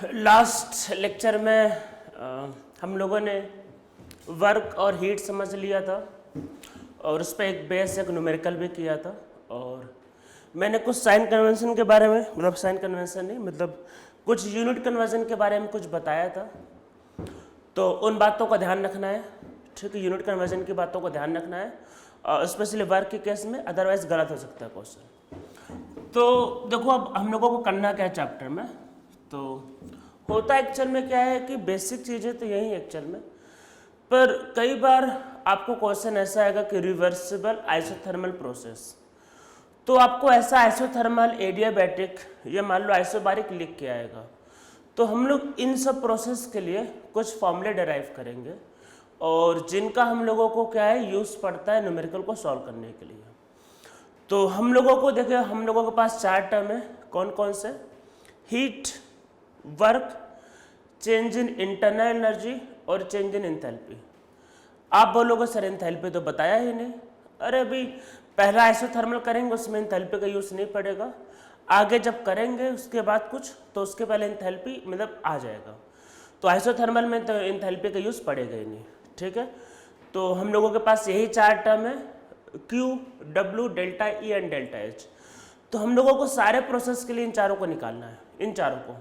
Last lecture में हम लोगों ने वर्क और हीट समझ लिया था और उस पर एक बेसिक न्यूमेरिकल भी किया था। और मैंने कुछ साइन कन्वेंशन के बारे में, मतलब साइन कन्वेंशन नहीं, मतलब कुछ यूनिट कन्वर्जन के बारे में कुछ बताया था। तो उन बातों का ध्यान रखना है, ठीक है। यूनिट कन्वर्जन की बातों का ध्यान रखना है, और स्पेशली वर्क के केस में, अदरवाइज गलत हो सकता है क्वेश्चन। तो देखो अब हम लोगों को करना क्या है चैप्टर में। तो होता एक्चुअल में क्या है कि बेसिक चीज़ें तो यही एक्चुअल में, पर कई बार आपको क्वेश्चन ऐसा आएगा कि रिवर्सिबल आइसोथर्मल प्रोसेस, तो आपको ऐसा आइसोथर्मल, एडियाबैटिक या मान लो आइसोबारिक लिख के आएगा। तो हम लोग इन सब प्रोसेस के लिए कुछ फॉर्मूले डेराइव करेंगे और जिनका हम लोगों को क्या है यूज़ पड़ता है न्यूमेरिकल को सॉल्व करने के लिए। तो हम लोगों को देखिए, हम लोगों के पास 4 टर्म है। कौन कौन से? Heat, work, change in internal energy और चेंज इन एंथैल्पी। आप बोलोगे सर एंथैल्पी तो बताया ही नहीं। अरे अभी पहला आइसोथर्मल करेंगे उसमें एंथैल्पी का यूज़ नहीं पड़ेगा, आगे जब करेंगे उसके बाद कुछ तो उसके पहले एंथैल्पी मतलब आ जाएगा। तो आइसोथर्मल में तो एंथैल्पी का यूज़ पड़ेगा ही नहीं, ठीक है। तो हम लोगों के पास यही 4 टर्म है, Q, W, delta E and delta H। तो हम लोगों को सारे प्रोसेस के लिए इन चारों को निकालना है। इन चारों को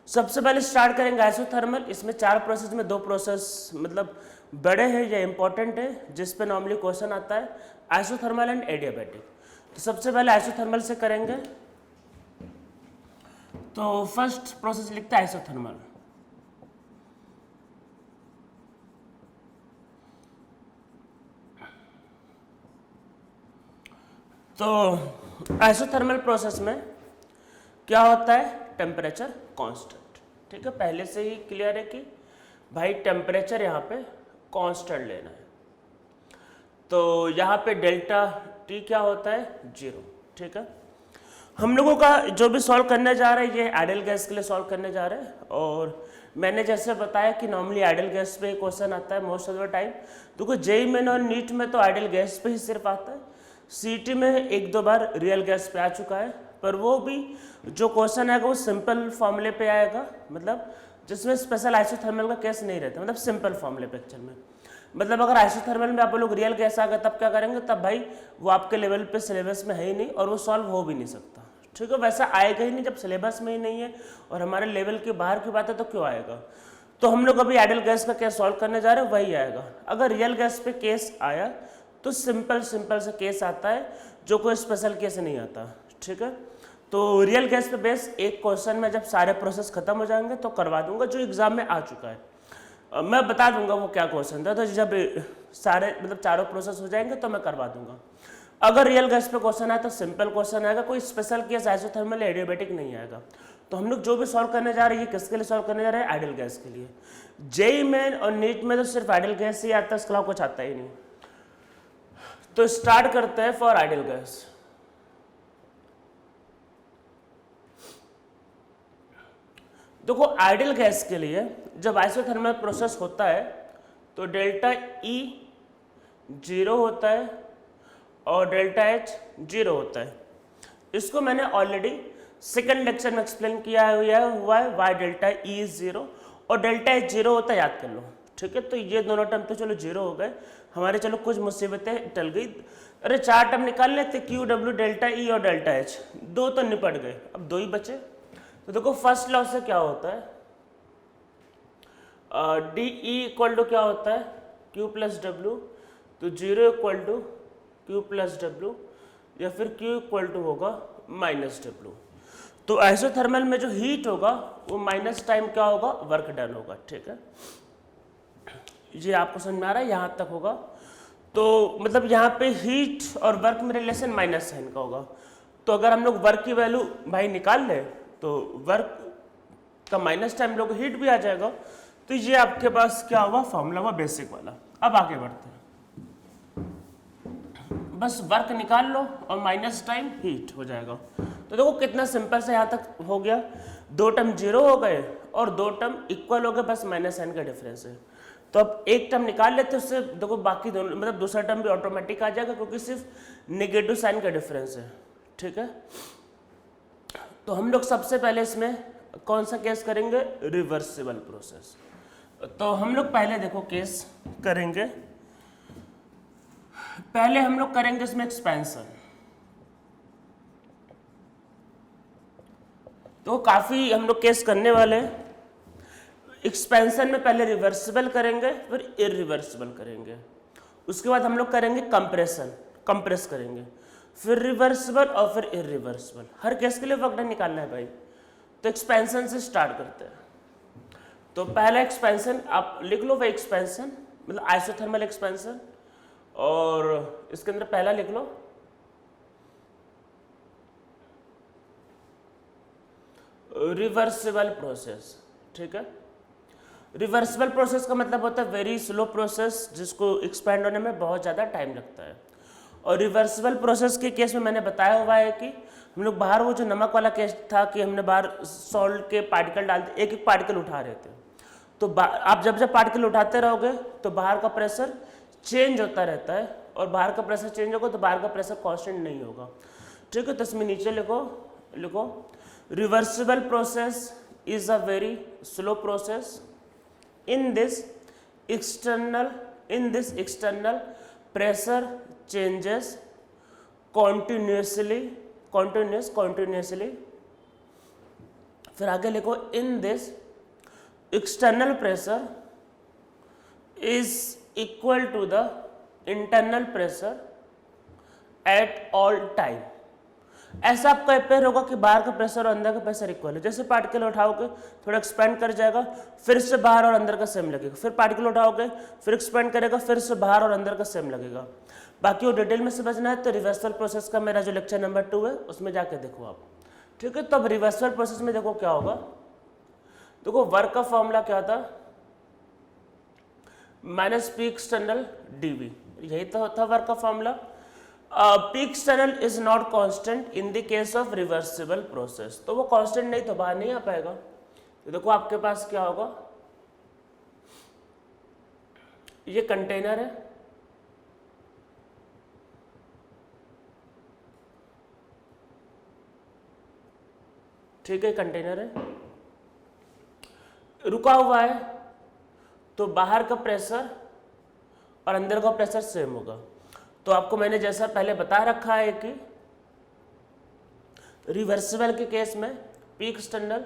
सबसे पहले स्टार्ट करेंगे आइसोथर्मल। इसमें 4 प्रोसेस में 2 प्रोसेस मतलब बड़े हैं या इंपॉर्टेंट है, जिस पे नॉर्मली क्वेश्चन आता है, आइसोथर्मल एंड एडियाबैटिक। तो सबसे पहले आइसोथर्मल से करेंगे। तो फर्स्ट प्रोसेस लिखते हैं आइसोथर्मल। तो आइसोथर्मल प्रोसेस में क्या होता है? टेम्परेचर कांस्टेंट, ठीक है। पहले से ही क्लियर है कि भाई टेम्परेचर यहाँ पे कांस्टेंट लेना है। तो यहाँ पे डेल्टा T क्या होता है? 0, ठीक है। हम लोगों का जो भी सॉल्व करने जा रहे हैं ये आइडियल गैस के लिए सॉल्व करने जा रहे हैं। और मैंने जैसे बताया कि नॉर्मली आइडियल गैस पे क्वेश्चन आता है मोस्ट ऑफ द टाइम। तो जेईई मेन और नीट में तो आइडियल गैस पे ही सिर्फ आता है। सीईटी में 1-2 बार रियल गैस पे आ चुका है, पर वो भी जो क्वेश्चन आएगा वो सिंपल फॉर्मूले पे आएगा, मतलब जिसमें स्पेशल आइसोथर्मल का केस नहीं रहता, मतलब सिंपल फॉर्मूले पे एक्चुअल में। मतलब अगर आइसोथर्मल में आप लोग रियल गैस आ गए तब क्या करेंगे? तब भाई वो आपके लेवल पे सिलेबस में है ही नहीं और वो सॉल्व हो भी नहीं सकता, ठीक है। वैसा आएगा ही नहीं जब सिलेबस में ही नहीं है और हमारे लेवल के बाहर की बात है तो क्यों आएगा। तो हम लोग अभी आइडियल गैस का केस सॉल्व करने जा रहे हैं, वही आएगा। अगर रियल गैस पे केस आया तो सिंपल सा केस आता है, जो कोई स्पेशल केस नहीं आता, ठीक है। तो रियल गैस पे बेस एक क्वेश्चन में जब सारे प्रोसेस खत्म हो जाएंगे तो करवा दूंगा, जो एग्जाम में आ चुका है। मैं बता दूंगा वो क्या क्वेश्चन था। तो जब सारे मतलब चारों प्रोसेस हो जाएंगे तो मैं करवा दूंगा। अगर रियल गैस पे क्वेश्चन आया तो सिंपल क्वेश्चन आएगा, कोई स्पेशल केस आइसोथर्मल एडियाबैटिक नहीं आएगा। तो हम लोग जो भी सॉल्व करने जा रहे हैं ये किसके लिए सॉल्व करने जा रहे हैं? आइडियल गैस के लिए। जेईई मेन और नीट में तो सिर्फ आइडियल गैस ही आता है, इसके अलावा कुछ आता ही नहीं। तो स्टार्ट करते हैं फॉर आइडियल गैस। देखो आइडियल गैस के लिए जब आइसोथर्मल प्रोसेस होता है तो डेल्टा E 0 होता है और डेल्टा H 0 होता है। इसको मैंने ऑलरेडी सेकंड लेक्चर में एक्सप्लेन किया हुआ है वाई डेल्टा E इज 0 और डेल्टा H 0 होता है, याद कर लो, ठीक है। तो ये दोनों टर्म तो चलो 0 हो गए हमारे, चलो कुछ मुसीबतें टल गई। अरे 4 टर्म निकाल लेते, Q, W, डेल्टा E और डेल्टा H, 2 तो निपट गए, अब 2 ही बचे। तो देखो फर्स्ट लॉ से क्या होता है? डी ई इक्वल टू क्या होता है? Q plus W. तो 0 equal to Q plus W या फिर Q इक्वल टू होगा माइनस डब्ल्यू। तो आइसोथर्मल में जो हीट होगा वो माइनस टाइम क्या होगा? वर्क डन होगा, ठीक है। ये आपको समझ में आ रहा है? यहाँ तक होगा। तो मतलब यहाँ पे हीट और वर्क में रिलेशन माइनस साइन का होगा। तो अगर हम लोग वर्क की वैल्यू भाई निकाल लें तो वर्क का माइनस टाइम लोग हीट भी आ जाएगा। तो ये आपके पास क्या होगा? फॉर्मूला हुआ बेसिक वाला। अब आगे बढ़ते हैं, बस वर्क निकाल लो और माइनस टाइम हीट हो जाएगा। तो देखो कितना सिंपल से यहाँ तक हो गया। 2 टर्म 0 हो गए और 2 टर्म इक्वल हो गए, बस माइनस साइन का डिफरेंस है। तो अब एक टर्म निकाल लेते, उससे देखो बाकी दोनों मतलब दूसरा टर्म भी ऑटोमेटिक आ जाएगा क्योंकि सिर्फ नेगेटिव साइन का डिफरेंस है, ठीक है। तो हम लोग सबसे पहले इसमें कौन सा केस करेंगे? Reversible process. तो हम लोग पहले देखो केस करेंगे, पहले हम लोग करेंगे इसमें एक्सपेंशन। तो काफी हम लोग केस करने वाले हैं। एक्सपेंशन में पहले रिवर्सिबल करेंगे, फिर इरिवर्सिबल करेंगे, उसके बाद हम लोग करेंगे कंप्रेशन, कंप्रेस करेंगे, फिर रिवर्सिबल और फिर इरिवर्सिबल। हर केस के लिए वक्त निकालना है भाई। तो एक्सपेंशन से स्टार्ट करते हैं। तो पहला एक्सपेंशन आप लिख लो भाई, एक्सपेंशन मतलब आइसोथर्मल एक्सपेंशन, और इसके अंदर पहला लिख लो रिवर्सिबल प्रोसेस। ठीक है, रिवर्सिबल प्रोसेस का मतलब होता है वेरी स्लो प्रोसेस, जिसको एक्सपेंड होने में बहुत ज़्यादा टाइम लगता है। और रिवर्सिबल प्रोसेस के केस में मैंने बताया हुआ है कि हम लोग बाहर, वो जो नमक वाला केस था कि हमने बाहर सॉल्ट के पार्टिकल डालते, एक एक पार्टिकल उठा रहे थे। तो आप जब जब पार्टिकल उठाते रहोगे तो बाहर का प्रेशर चेंज होता रहता है, और बाहर का प्रेशर चेंज होगा तो बाहर का प्रेशर कांस्टेंट नहीं होगा। ठीक है, तो इसमें नीचे लिखो reversible process is a very slow process. In this external pressure changes continuously, फिर आगे लिखो in this external pressure is equal to the internal pressure at all time। ऐसा आपका अपेयर होगा कि बाहर का प्रेशर और अंदर का प्रेशर इक्वल है। जैसे पार्टिकल उठाओगे थोड़ा एक्सपेंड कर जाएगा, फिर से बाहर और अंदर का सेम लगेगा, फिर पार्टिकल उठाओगे फिर एक्सपेंड करेगा, फिर से बाहर और अंदर का सेम लगेगा। बाकी वो डिटेल में समझना है तो रिवर्सल प्रोसेस का मेरा जो लेक्चर नंबर 2 है उसमें जाके देखो आप। ठीक है, तो अब रिवर्सल प्रोसेस में देखो क्या होगा। देखो वर्क का फॉर्मूला क्या था, माइनस पी एक्सटर्नल डीवी, यही तो था वर्क का formula. P external is not constant in the case of reversible process। तो वो कांस्टेंट नहीं तो बाहर नहीं आ पाएगा। तो देखो आपके पास क्या होगा, ये कंटेनर है, ठीक है, कंटेनर है, रुका हुआ है, तो बाहर का प्रेशर और अंदर का प्रेशर सेम होगा। तो आपको मैंने जैसा पहले बता रखा है कि रिवर्सिबल के केस में P external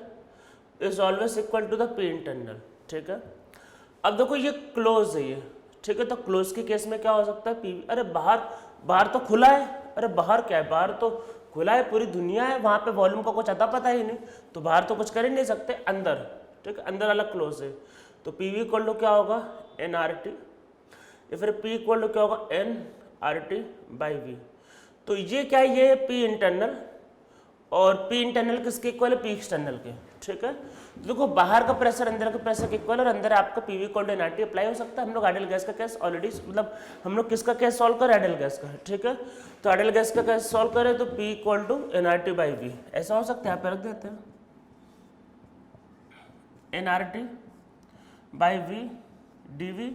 is always equal to the P internal. ठीक है, अब देखो ये क्लोज है ये, ठीक है, तो क्लोज के केस में क्या हो सकता है, पी, अरे बाहर तो खुला है, अरे बाहर क्या है, बाहर तो खुला है, पूरी दुनिया है, वहां पे वॉल्यूम का कुछ अता पता ही नहीं, तो बाहर तो कुछ कर ही नहीं सकते, अंदर, ठीक है, अंदर वाला क्लोज है। तो पी वी इक्वल टू क्या होगा, एन आर टी, या फिर पी इक्वल टू क्या होगा, N R T by V. तो ये क्या है, ये पी इंटरनल, और पी इंटरनल किसके इक्वल है, पी एक्सटर्नल के। ठीक है, तो देखो बाहर का प्रेशर अंदर का प्रेशर के इक्वल, और अंदर आपका P V equal to N R T apply हो सकता है। हम लोग आइडियल गैस का केस ऑलरेडी, मतलब हम लोग किसका केस सॉल्व करें, आइडियल गैस का। ठीक है, तो आइडियल गैस का केस सॉल्व करें तो P equal to N R T by V, ऐसा हो सकता है, यहाँ पे रख देते हैं N R T by V D V.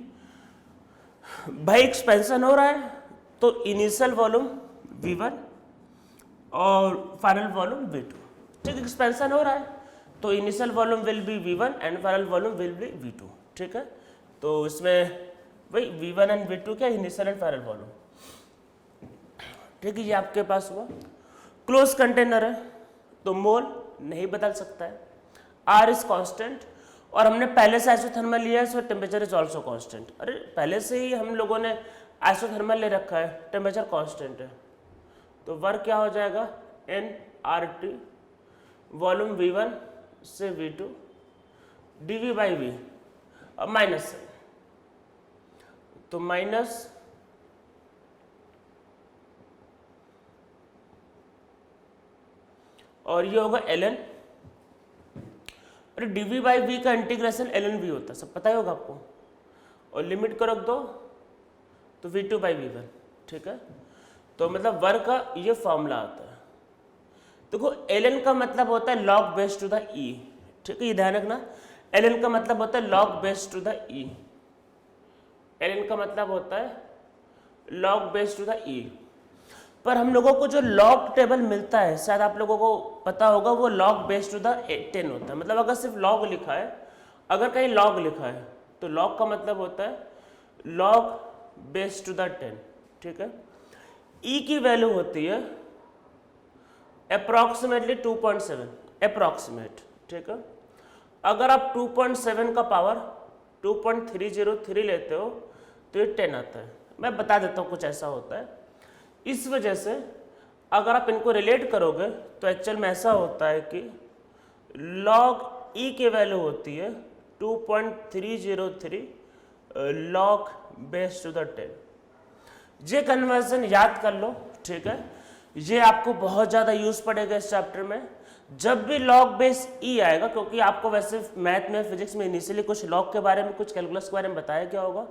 भाई एक्सपेंशन हो रहा है तो इनिशियल वॉल्यूम V1 और फाइनल वॉल्यूम V2। ठीक, एक्सपेंशन हो रहा है तो initial volume will be V1 and final volume will be V2। ठीक है, तो इसमें भाई V1 एंड V2 क्या, इनिशियल एंड फाइनल वॉल्यूम। ठीक है, ये आपके पास हुआ। क्लोज कंटेनर है तो मोल नहीं बदल सकता है, R इज कांस्टेंट, और हमने पहले से आइसोथर्मल लिया है, सो टेम्परेचर इज ऑल्सो कांस्टेंट। अरे पहले से ही हम लोगों ने आइसोथर्मल ले रखा है, टेम्परेचर कांस्टेंट है, तो वर्क क्या हो जाएगा, N R T, volume V1 से V2 dV बाई वी, अब माइनस है तो माइनस और ये होगा ln, अरे dV बाई वी का इंटीग्रेशन ln v होता है, सब पता ही होगा आपको, और लिमिट को रख दो तो V2 बाई V1। ठीक है, तो मतलब वर्क का ये फॉर्मूला आता है। देखो ln का मतलब होता है log base to the e। ठीक है, ये ध्यान रखना, ln का मतलब होता है log base to the e, ln का मतलब होता है log base to the e। पर हम लोगों को जो लॉग टेबल मिलता है, शायद आप लोगों को पता होगा, वो लॉग बेस टू द 10 होता है। मतलब अगर सिर्फ लॉग लिखा है, अगर कहीं लॉग लिखा है तो लॉग का मतलब होता है लॉग बेस टू द 10, ठीक है। ई की वैल्यू होती है अप्रॉक्सीमेटली 2.7, अप्रॉक्सीमेट, ठीक है। अगर आप 2.7 का पावर 2.303 लेते हो तो ये 10 आता है। मैं बता देता हूँ, कुछ ऐसा होता है। इस वजह से अगर आप इनको रिलेट करोगे तो एक्चुअल में ऐसा होता है कि लॉग ई की वैल्यू होती है 2.303 लॉग बेस टू द 10। ये कन्वर्जन याद कर लो, ठीक है। ये आपको बहुत ज़्यादा यूज पड़ेगा इस चैप्टर में। जब भी लॉग बेस ई आएगा, क्योंकि आपको वैसे मैथ में, फिजिक्स में इनिशियली कुछ लॉग के बारे में, कुछ कैलकुलस के बारे में बताया क्या होगा।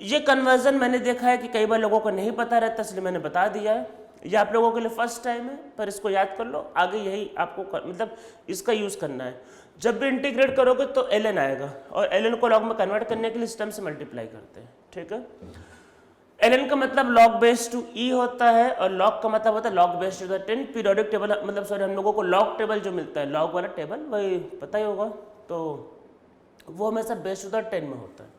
ये कन्वर्जन मैंने देखा है कि कई बार लोगों को नहीं पता रहता, इसलिए मैंने बता दिया है। ये आप लोगों के लिए फर्स्ट टाइम है, पर इसको याद कर लो, आगे यही आपको मतलब इसका यूज करना है। जब भी इंटीग्रेट करोगे तो ln आएगा, और ln को लॉग में कन्वर्ट करने के लिए इस टर्म से मल्टीप्लाई करते हैं, ठीक है। ln का मतलब लॉग बेस टू ई होता है, और लॉग का मतलब होता है log base to the 10। Periodic table मतलब सॉरी, हम लोगों को लॉग टेबल जो मिलता है, लॉग वाला टेबल, वही पता ही होगा, तो वो हमेशा बेस टू द 10 में होता है।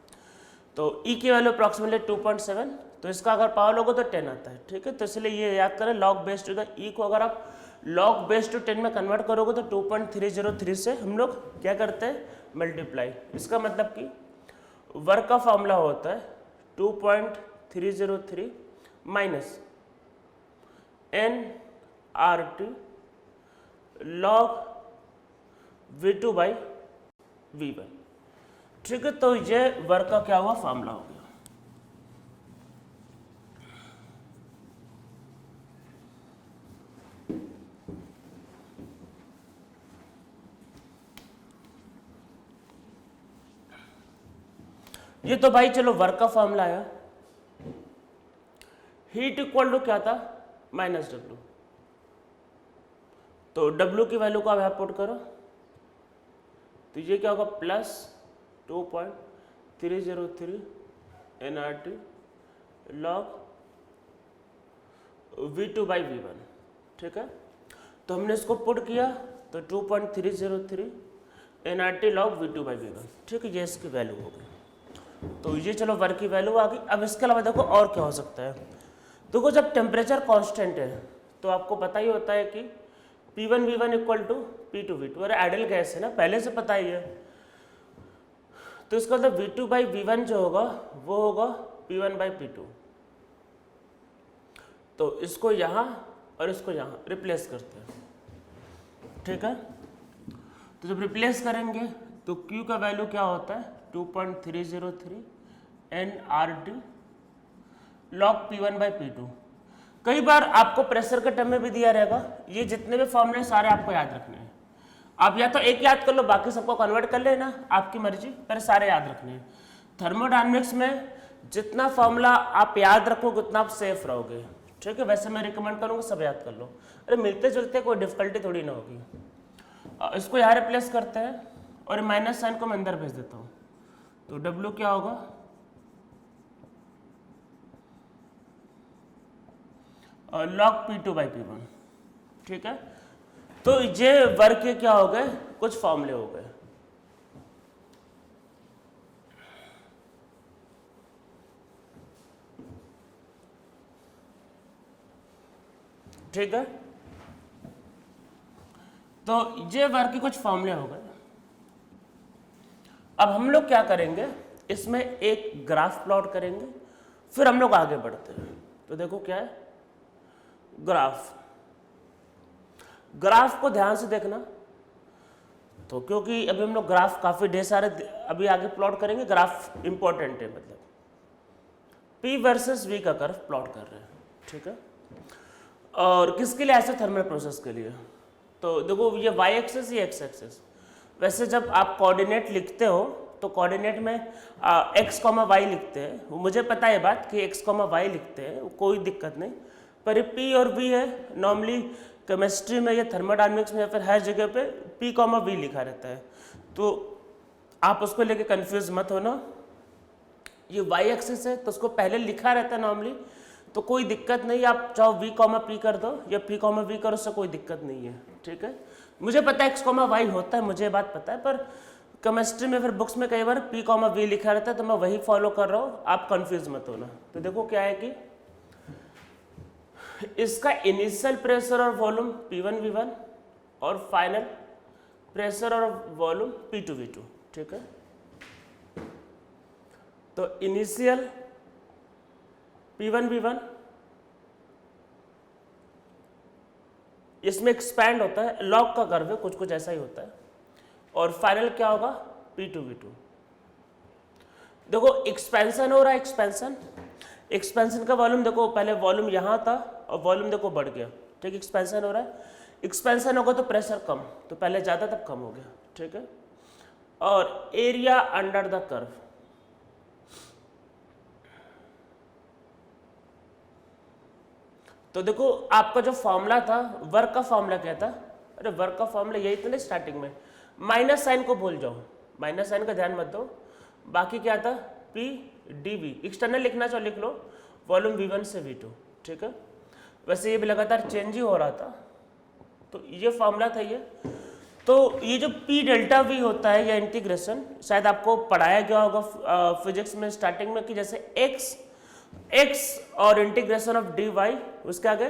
तो ई की वैल्यू अप्रॉक्सीमेटली 2.7, तो इसका अगर पावर लोगे तो 10 आता है, ठीक है। तो इसलिए ये याद करें, लॉग बेस टू द ई को अगर आप लॉग बेस टू 10 में कन्वर्ट करोगे तो 2.303 से हम लोग क्या करते हैं, मल्टीप्लाई। इसका मतलब कि वर्क का फॉर्मूला होता है 2.303 minus NRT log V2 by V1, ठीक है। तो ये वर्क का क्या हुआ, फॉर्मूला हो गया। ये तो भाई चलो वर्क का फॉर्मूला आया। हीट इक्वल टू क्या था, माइनस W। तो W की वैल्यू को आप यहाँ पुट करो, तो ये क्या होगा, plus 2.303 NRT log V2 by V1, ठीक है। तो हमने इसको पुट किया तो 2.303 NRT log V2 by V1, ठीक है। ये इसकी वैल्यू हो गई। तो ये चलो वर्क की वैल्यू आ गई। अब इसके अलावा देखो और क्या हो सकता है। देखो जब टेम्परेचर कांस्टेंट है तो आपको पता ही होता है कि P1 V1 equal to P2 V2, और आइडियल गैस है ना, पहले से पता ही है। तो इसका मतलब V2 बाई V1 जो होगा वो होगा P1 बाई P2। तो इसको यहाँ और इसको यहाँ रिप्लेस करते हैं, ठीक है। तो जब रिप्लेस करेंगे तो Q का वैल्यू क्या होता है, 2.303 NRT log P1 by P2। कई बार आपको प्रेशर के टर्म में भी दिया रहेगा। ये जितने भी फॉर्मूले सारे आपको याद रखने हैं। आप या तो एक याद कर लो, बाकी सबको कन्वर्ट कर लेना, आपकी मर्जी, पर सारे याद रखने हैं। थर्मोडायनेमिक्स में जितना फॉर्मूला आप याद रखोगे उतना आप सेफ रहोगे, ठीक है। वैसे मैं रिकमेंड करूँगा सब याद कर लो। अरे मिलते जुलते कोई डिफिकल्टी थोड़ी ना होगी। इसको यहाँ रिप्लेस करते हैं और माइनस साइन को मैं अंदर भेज देता हूँ। तो W क्या होगा, लॉग P2 बाई P1, ठीक है। तो ये वर्क के क्या हो गए, कुछ फॉर्मूले हो गए। ठीक है, तो ये वर्क के कुछ फॉर्मूले हो गए। अब हम लोग क्या करेंगे, इसमें एक ग्राफ प्लॉट करेंगे, फिर हम लोग आगे बढ़ते हैं। तो देखो क्या है ग्राफ। ग्राफ को ध्यान से देखना, तो क्योंकि अभी हम लोग ग्राफ काफी ढेर सारे अभी आगे प्लॉट करेंगे। ग्राफ इंपॉर्टेंट है, मतलब P वर्सेस V का कर्व प्लॉट कर रहे हैं, ठीक है। और किसके लिए, ऐसे थर्मल प्रोसेस के लिए। तो देखो ये y एक्सेस, ये x एक्सेस। वैसे जब आप कोऑर्डिनेट लिखते हो तो कोऑर्डिनेट में x, y लिखते हैं। मुझे पता है बात कि x, y लिखते हैं, कोई दिक्कत नहीं। पर ये P और V है, नॉर्मली केमिस्ट्री में या थर्मोडायनेमिक्स में या फिर हर जगह पे P, V लिखा रहता है। तो आप उसको लेके कंफ्यूज मत होना। ये y एक्सिस है तो उसको पहले लिखा रहता है नॉर्मली, तो कोई दिक्कत नहीं, आप चाहो v कॉमा पी कर दो या p कॉमा v करो, उससे कोई दिक्कत नहीं है, ठीक है। मुझे पता है x कॉमा y होता है, मुझे ये बात पता है, पर केमिस्ट्री में फिर बुक्स में कई बार p कॉमा v लिखा रहता है, तो मैं वही फॉलो कर रहा हूँ, आप कंफ्यूज मत होना। तो देखो क्या है कि इसका इनिशियल प्रेशर और वॉल्यूम P1 V1 और फाइनल प्रेशर और वॉल्यूम P2 V2, ठीक है। तो इनिशियल P1 V1 इसमें एक्सपैंड होता है, लॉग का कर्व है, कुछ कुछ ऐसा ही होता है, और फाइनल क्या होगा P2 V2। देखो एक्सपेंशन हो रहा है, एक्सपेंशन का वॉल्यूम देखो, पहले वॉल्यूम यहाँ था और वॉल्यूम देखो बढ़ गया, ठीक है, एक्सपेंशन हो रहा है। एक्सपेंशन होगा तो प्रेशर कम, तो पहले ज़्यादा तब कम हो गया, ठीक है। और एरिया अंडर द कर्व, तो देखो आपका जो फॉर्मूला था, वर्क का फॉर्मूला क्या था, अरे वर्क का फॉर्मूला यही था ना स्टार्टिंग में, माइनस साइन को भूल जाओ, माइनस साइन का ध्यान मत दो, बाकी क्या था P dV, एक्सटर्नल लिखना चाहो लिख लो, वॉल्यूम V1 से V2, ठीक है। वैसे ये भी लगातार चेंज ही हो रहा था, तो ये फॉर्मूला था ये। तो ये जो P डेल्टा V होता है या इंटीग्रेशन, शायद आपको पढ़ाया गया होगा फिजिक्स में स्टार्टिंग में कि जैसे x और इंटीग्रेशन ऑफ dy, उसके आगे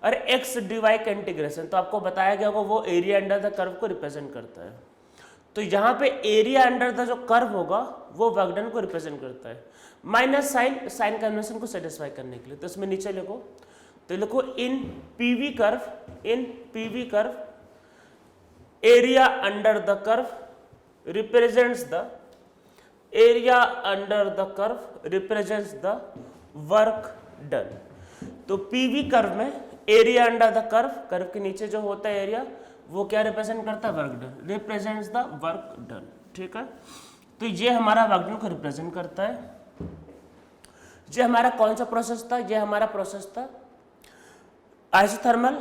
अरे x dy का इंटीग्रेशन, तो आपको बताया गया होगा वो एरिया अंडर द कर्व को रिप्रेजेंट करता है। तो यहाँ पे एरिया अंडर द जो कर्व होगा वो वर्क डन को रिप्रेजेंट करता है, माइनस साइन कन्वेंशन को सेटिस्फाई करने के लिए। तो इसमें नीचे लिखो, तो लिखो in PV curve area under the curve represents the work done. तो पीवी कर्व में एरिया अंडर द कर्व के नीचे जो होता है एरिया, वो क्या रिप्रेजेंट करता है, work done, represents the work done, ठीक है। तो ये हमारा वर्क डन को रिप्रेजेंट करता है। ये हमारा कौन सा प्रोसेस था, ये हमारा प्रोसेस था आइसोथर्मल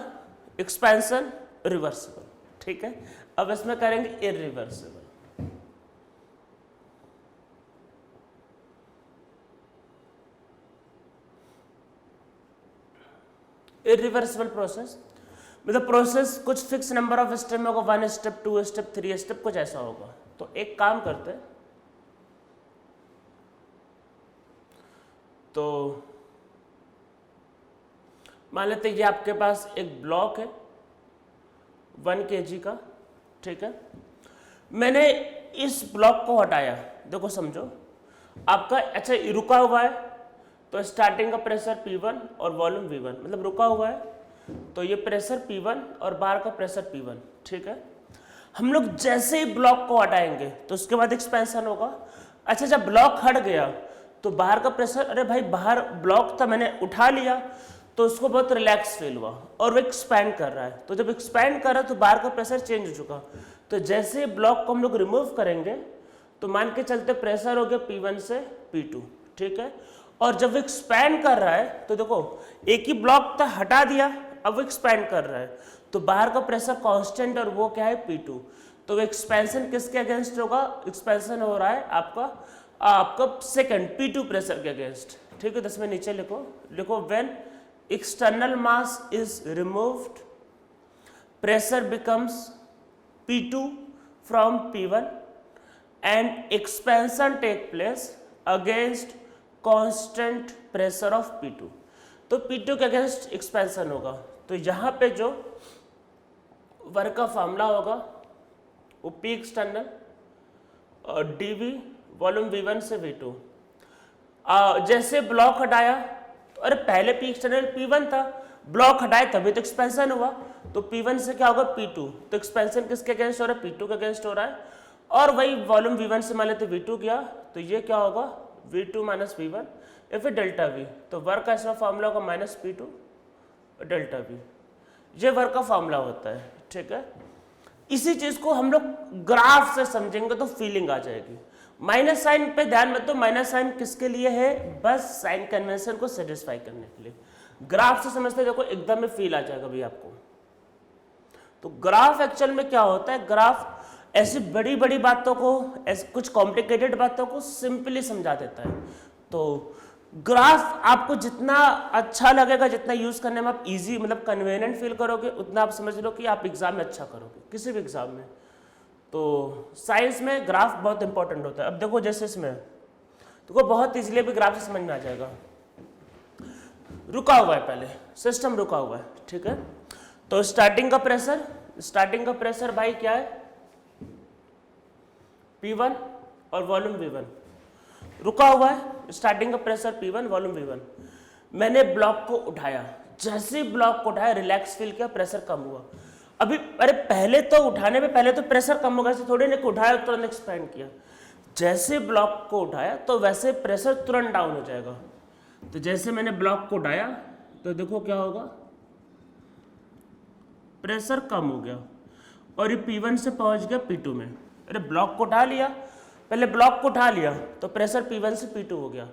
एक्सपेंशन रिवर्सिबल, ठीक है। अब इसमें करेंगे इरिवर्सिबल। इरिवर्सिबल प्रोसेस मतलब प्रोसेस कुछ फिक्स नंबर ऑफ स्टेप में होगा, 1 स्टेप 2 स्टेप 3 स्टेप कुछ ऐसा होगा। तो एक काम करते हैं, तो मान लेते हैं ये आपके पास एक ब्लॉक है 1 kg का, ठीक है। मैंने इस ब्लॉक को हटाया, देखो समझो आपका अच्छा रुका हुआ है, तो स्टार्टिंग का प्रेशर P1 और वॉल्यूम V1, मतलब रुका हुआ है, तो ये प्रेशर P1 और बाहर का प्रेशर P1, ठीक है। हम लोग जैसे ही ब्लॉक को हटाएंगे तो उसके बाद एक्सपेंशन होगा। अच्छा जब ब्लॉक हट गया तो बाहर का प्रेशर, अरे भाई बाहर ब्लॉक था मैंने उठा लिया तो उसको बहुत रिलैक्स फील हुआ और वो एक्सपैंड कर रहा है। तो जब एक्सपैंड कर रहा है तो बाहर का प्रेशर चेंज हो चुका। तो जैसे ब्लॉक को हम लोग रिमूव करेंगे तो मान के चलते प्रेशर हो गया P1 से P2, ठीक है। और जब वो एक्सपैंड कर रहा है तो देखो एक ही ब्लॉक था, हटा दिया, अब वो एक्सपैंड कर रहा है तो बाहर का प्रेशर कांस्टेंट और वो क्या है P2। तो वो एक्सपेंशन किसके अगेंस्ट होगा, एक्सपेंशन हो रहा है आपका सेकंड P2 प्रेशर के अगेंस्ट, ठीक है। तो इसमें नीचे लिखो when external mass is removed pressure becomes P2 from P1 and expansion take place against constant pressure of P2। तो P2 के अगेंस्ट एक्सपेंशन होगा। तो यहाँ पे जो वर्क का फॉर्मूला होगा वो P एक्सटर्नल और dV वॉल्यूम V1 से V2। जैसे ब्लॉक हटाया तो अरे पहले P एक्सटर्नल P1 था, ब्लॉक हटाए तभी तो एक्सपेंशन हुआ, तो P1 से क्या होगा P2। तो एक्सपेंशन किसके अगेंस्ट हो रहा है, P2 के अगेंस्ट हो रहा है। और वही वॉल्यूम V1 से मान लेते V2 किया तो ये क्या होगा V2 माइनस V1 या फिर डेल्टा V। तो वर्क का इसका फॉर्मूला होगा माइनस P2 डेल्टा V। ये वर्क का फॉर्मूला होता है, ठीक है। इसी चीज को हम लोग ग्राफ से समझेंगे तो फीलिंग आ जाएगी। माइनस साइन पे ध्यान मत दो, माइनस साइन किसके लिए है, बस साइन कन्वेंशन को सेटिस्फाई करने के लिए। ग्राफ से समझते देखो एकदम में फील आ जाएगा भाई आपको। तो ग्राफ एक्चुअल में क्या होता है, ग्राफ ऐसी बड़ी बड़ी बातों को, ऐसे कुछ कॉम्प्लिकेटेड बातों को सिंपली समझा देता है। तो ग्राफ आपको जितना अच्छा लगेगा, जितना यूज करने में आप इजी मतलब कन्वीनियंट फील करोगे, उतना आप समझ लो कि आप एग्जाम में अच्छा करोगे, किसी भी एग्जाम में। तो साइंस में ग्राफ बहुत इंपॉर्टेंट होता है। अब देखो जैसे इसमें देखो बहुत इजीली भी ग्राफ से समझ में आ जाएगा। रुका हुआ है, पहले सिस्टम रुका हुआ है, ठीक है। तो स्टार्टिंग का प्रेशर भाई क्या है, P1 और वॉल्यूम V1 रुका हुआ है। स्टार्टिंग का प्रेशर P1, वॉल्यूम V1। मैंने ब्लॉक को उठाया, जैसे ही ब्लॉक को उठाया रिलैक्स फील किया, प्रेशर कम हुआ। अभी अरे पहले तो उठाने में पहले तो प्रेशर कम होगा, ऐसे थोड़ी ना कि उठाया तुरंत एक्सपेंड किया। जैसे ब्लॉक को उठाया तो वैसे प्रेशर तुरंत डाउन हो जाएगा। तो जैसे मैंने ब्लॉक को उठाया तो देखो क्या होगा, प्रेशर कम हो गया और ये P1 से पहुंच गया P2 में। अरे ब्लॉक को उठा लिया, पहले ब्लॉक को उठा लिया तो प्रेशर P1 से P2 हो गया।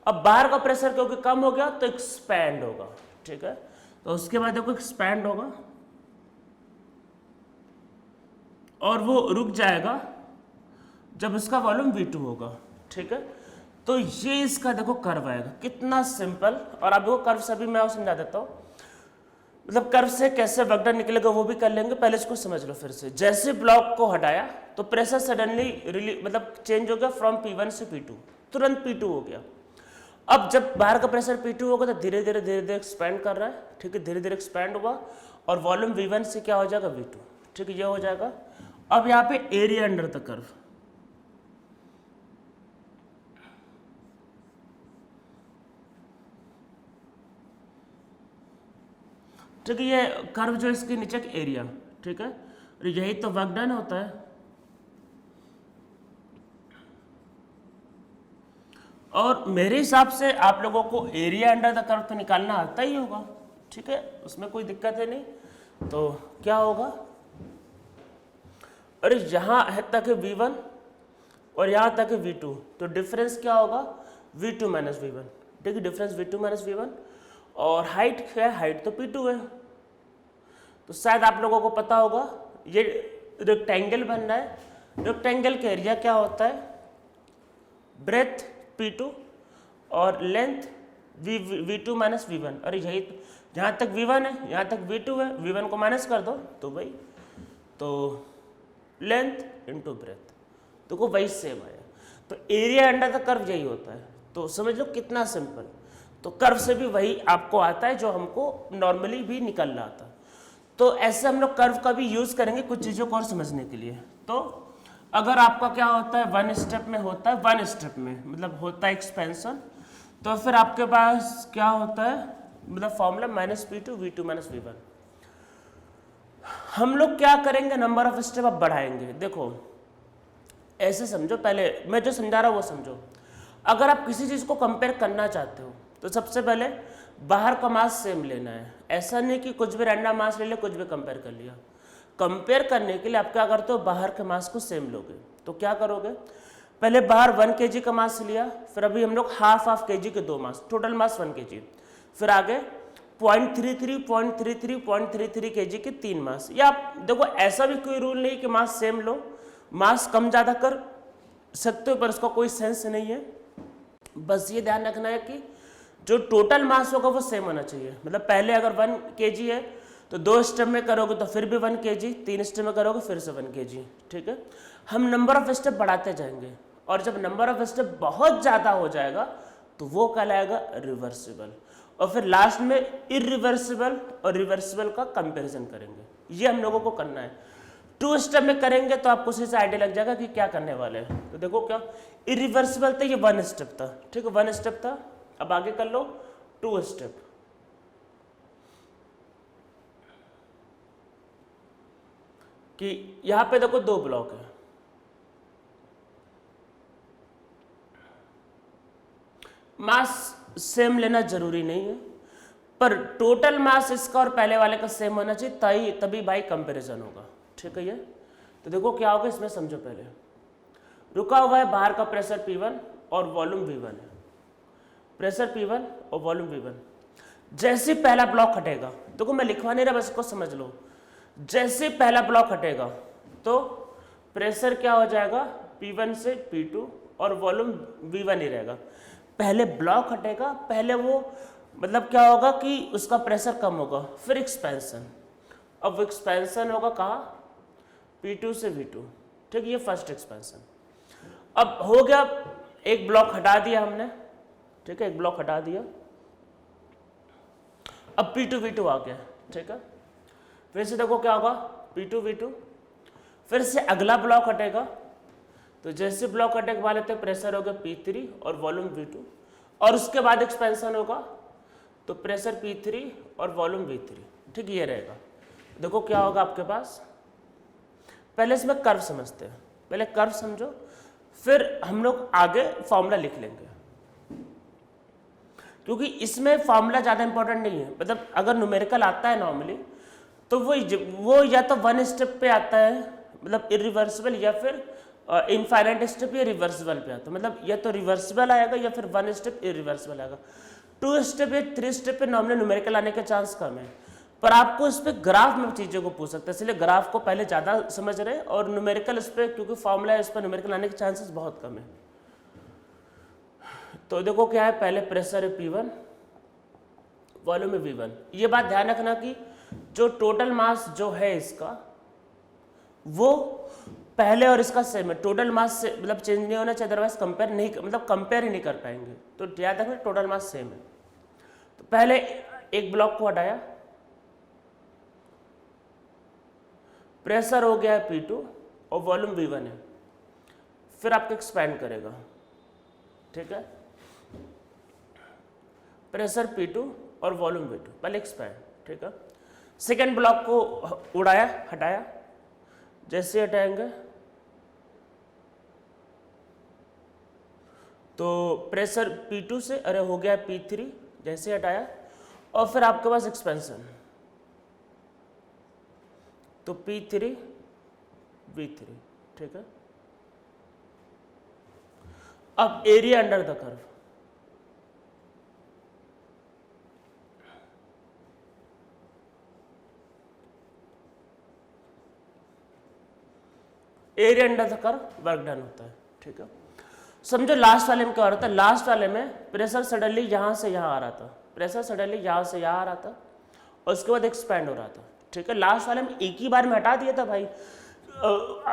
अब बाहर का प्रेशर क्योंकि कम हो गया तो एक्सपैंड होगा, ठीक है। तो उसके बाद देखो एक्सपैंड होगा और वो रुक जाएगा जब उसका वॉल्यूम V2 होगा, ठीक है। तो ये इसका देखो कर्व आएगा, कितना सिंपल। और अब वो कर्व से भी मैं और समझा देता हूँ, मतलब कर्व से कैसे वेक्टर निकलेगा वो भी कर लेंगे। पहले इसको समझ लो फिर से। जैसे ब्लॉक को हटाया तो प्रेशर सडनली मतलब चेंज हो गया फ्रॉम P1 से P2, तुरंत P2 हो गया। अब जब बाहर का प्रेशर P2 होगा तो धीरे धीरे एक्सपैंड कर रहा है, ठीक है, धीरे धीरे एक्सपैंड हुआ और वॉल्यूम V1 से क्या हो जाएगा V2, ठीक है, ये हो जाएगा। अब यहाँ पे एरिया अंडर द कर्व, ठीक है, ये कर्व जो इसके नीचे का एरिया, ठीक है, यही तो वर्क डन होता है। और मेरे हिसाब से आप लोगों को एरिया अंडर द कर्व तो निकालना आता ही होगा, ठीक है, उसमें कोई दिक्कत है नहीं। तो क्या होगा, अरे यहाँ है तक है V1 और यहाँ तक है V2, तो डिफरेंस क्या होगा V2 माइनस V1, ठीक है, डिफरेंस V2 माइनस V1। और हाइट क्या है, हाइट तो P2 है। तो शायद आप लोगों को पता होगा ये रेक्टेंगल बन रहा है, रेक्टेंगल का एरिया क्या होता है, ब्रेथ P2 और लेंथ V2 माइनस V1। अरे यही तो, जहाँ तक V1 है यहाँ तक V2 है, V1 को माइनस कर दो तो भाई तो लेंथ इंटू ब्रेथ, तो को वही सेम आया। तो एरिया अंडर द कर्व यही होता है। तो समझ लो कितना सिंपल। तो कर्व से भी वही आपको आता है जो हमको नॉर्मली भी निकल रहा था। तो ऐसे हम लोग कर्व का भी यूज करेंगे कुछ चीज़ों को और समझने के लिए। तो अगर आपका क्या होता है वन स्टेप में होता है, वन स्टेप में मतलब होता है एक्सपेंशन, तो फिर आपके पास क्या होता है मतलब formula minus P2 V2 minus V1। हम लोग क्या करेंगे, नंबर ऑफ स्टेप अब बढ़ाएंगे। देखो ऐसे समझो, पहले मैं जो समझा रहा हूँ वो समझो। अगर आप किसी चीज़ को कंपेयर करना चाहते हो तो सबसे पहले बाहर का मास सेम लेना है। ऐसा नहीं कि कुछ भी रैंडम मास ले लिया, कुछ भी कंपेयर कर लिया। कंपेयर करने के लिए आप क्या करते हो, बाहर के मास को सेम लोगे। तो क्या करोगे, पहले बाहर 1 kg का मास लिया, फिर अभी हम लोग हाफ kg के 2 मास, टोटल मास 1 kg, फिर आगे 0.33 kg के 3 मास। या आप देखो ऐसा भी कोई रूल नहीं कि मास सेम लो, मास कम ज़्यादा कर सकते हो पर उसका कोई सेंस नहीं है। बस ये ध्यान रखना है कि जो टोटल मास होगा वो सेम होना चाहिए। मतलब पहले अगर 1 kg है तो 2 स्टेप में करोगे तो फिर भी 1 kg, 3 स्टेप में करोगे फिर से 1 kg, ठीक है। हम नंबर ऑफ स्टेप बढ़ाते जाएंगे और जब नंबर ऑफ स्टेप बहुत ज़्यादा हो जाएगा तो वो कहलाएगा रिवर्सिबल, और फिर लास्ट में इरिवर्सिबल और रिवर्सिबल का कंपैरिजन करेंगे। ये हम लोगों को करना है। 2 स्टेप में करेंगे तो आपको उसी से आइडिया लग जाएगा कि क्या करने वाले हैं। तो देखो क्या इरिवर्सिबल था, ये 1 स्टेप था, ठीक है, 1 स्टेप था। अब आगे कर लो 2 स्टेप। कि यहां पे देखो 2 ब्लॉक है, मास सेम लेना जरूरी नहीं है पर टोटल मास इसका और पहले वाले का सेम होना चाहिए, तभी भाई कंपैरिजन होगा, ठीक है। ये तो देखो क्या होगा इसमें समझो। पहले रुका हुआ है बाहर का प्रेशर P1 और वॉल्यूम V1 है, प्रेशर P1 और वॉल्यूम V1। जैसे पहला ब्लॉक हटेगा, देखो मैं लिखवा नहीं रहा बस इसको समझ लो। जैसे पहला ब्लॉक हटेगा तो प्रेशर क्या हो जाएगा P1 से P2 और वॉल्यूम V1 ही रहेगा। पहले ब्लॉक हटेगा, पहले वो मतलब क्या होगा कि उसका प्रेशर कम होगा, फिर एक्सपेंशन। अब एक्सपेंशन होगा कहाँ, P2 से V2, ठीक है, ये फर्स्ट एक्सपेंशन। अब हो गया, एक ब्लॉक हटा दिया हमने, ठीक है, एक ब्लॉक हटा दिया। अब P2 V2 आ गया, ठीक है। फिर से देखो क्या होगा, P2 V2, फिर से अगला ब्लॉक हटेगा। तो जैसे ब्लॉक हटे के लेते प्रेशर होगा P3 और वॉल्यूम V2, और उसके बाद एक्सपेंशन होगा तो प्रेशर P3 और वॉल्यूम V3, ठीक, ये रहेगा। देखो क्या होगा आपके पास, पहले इसमें कर्व समझते हैं, पहले कर्व समझो, फिर हम लोग आगे फॉर्मूला लिख लेंगे, क्योंकि इसमें फॉर्मूला ज़्यादा इंपॉर्टेंट नहीं है। मतलब अगर न्यूमेरिकल आता है नॉर्मली तो वो या तो वन स्टेप पे आता है, मतलब इरिवर्सिबल, या फिर इनफाइनाइट स्टेप या रिवर्सिबल पे आता है। मतलब या तो रिवर्सिबल आएगा या फिर वन स्टेप इरिवर्सिबल आएगा। 2 स्टेप या 3 स्टेप पे नॉर्मली न्यूमेरिकल आने के चांस कम है, पर आपको इस पे ग्राफ में चीज़ों को पूछ सकते हैं, इसलिए ग्राफ को पहले ज़्यादा समझ रहे हैं, और न्यूमेरिकल इस पर क्योंकि फॉर्मूला है, इस पर न्यूमेरिकल आने के चांसेस बहुत कम है। तो देखो क्या है, पहले प्रेशर है P1, वॉल्यूम है V1। ये बात ध्यान रखना कि जो टोटल मास जो है इसका, वो पहले और इसका सेम है, टोटल मास से मतलब चेंज नहीं होना चाहिए, अदरवाइज कंपेयर नहीं, मतलब कंपेयर ही नहीं कर पाएंगे। तो याद रखना टोटल मास सेम है। तो पहले एक ब्लॉक को हटाया, प्रेशर हो गया है P2 और वॉल्यूम V1 है, फिर आपको एक्सपैंड करेगा, ठीक है, प्रेशर P2 और वॉल्यूम V2, पहले एक्सपैंड, ठीक है। सेकेंड ब्लॉक को उड़ाया, हटाया, जैसे हटाएंगे तो प्रेशर P2 से अरे हो गया P3, जैसे हटाया, और फिर आपके पास एक्सपेंशन, तो P3 V3, ठीक है। अब area under the curve, area under the curve work done होता है, ठीक है। समझो लास्ट वाले में क्या हो रहा था, लास्ट वाले में प्रेशर सडनली यहाँ से यहाँ आ रहा था, प्रेशर सडनली यहाँ से यहाँ आ रहा था, और उसके बाद एक्सपैंड हो रहा था, ठीक है। लास्ट वाले में एक ही बार में हटा दिया था भाई।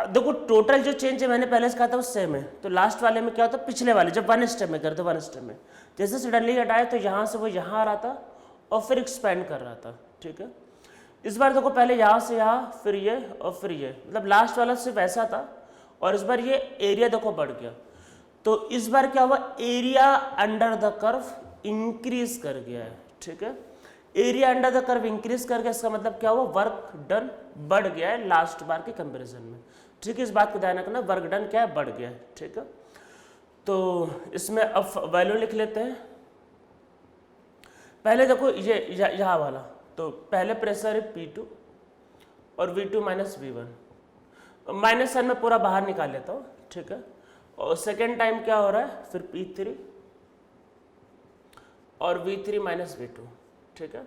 देखो टोटल जो चेंज है मैंने पहले से कहा था वो सेम है। तो लास्ट वाले में क्या होता, पिछले वाले जब वन स्टेप में करते, वन स्टेप में जैसे सडनली हटाया तो यहाँ से वो यहाँ आ रहा था और फिर एक्सपैंड कर रहा था, ठीक है। इस बार देखो पहले यहाँ से यहाँ, फिर ये और फिर ये, मतलब लास्ट वाला सिर्फ ऐसा था, और इस बार ये एरिया देखो बढ़ गया। तो इस बार क्या हुआ, area under the curve increase कर गया है, ठीक है। Area under the curve increase कर गया, इसका मतलब क्या हुआ, वर्क डन बढ़ गया है लास्ट बार के कंपैरिजन में, ठीक है। इस बात को ध्यान रखना, वर्क डन क्या है, बढ़ गया है, ठीक है। तो इसमें अब वैल्यू लिख लेते हैं। पहले देखो ये यहाँ वाला, तो पहले प्रेशर है P2 और V2 minus V1, minus sign में पूरा बाहर निकाल लेता हूँ, ठीक है। और सेकेंड टाइम क्या हो रहा है, फिर P3 और V3 माइनस V2, ठीक है।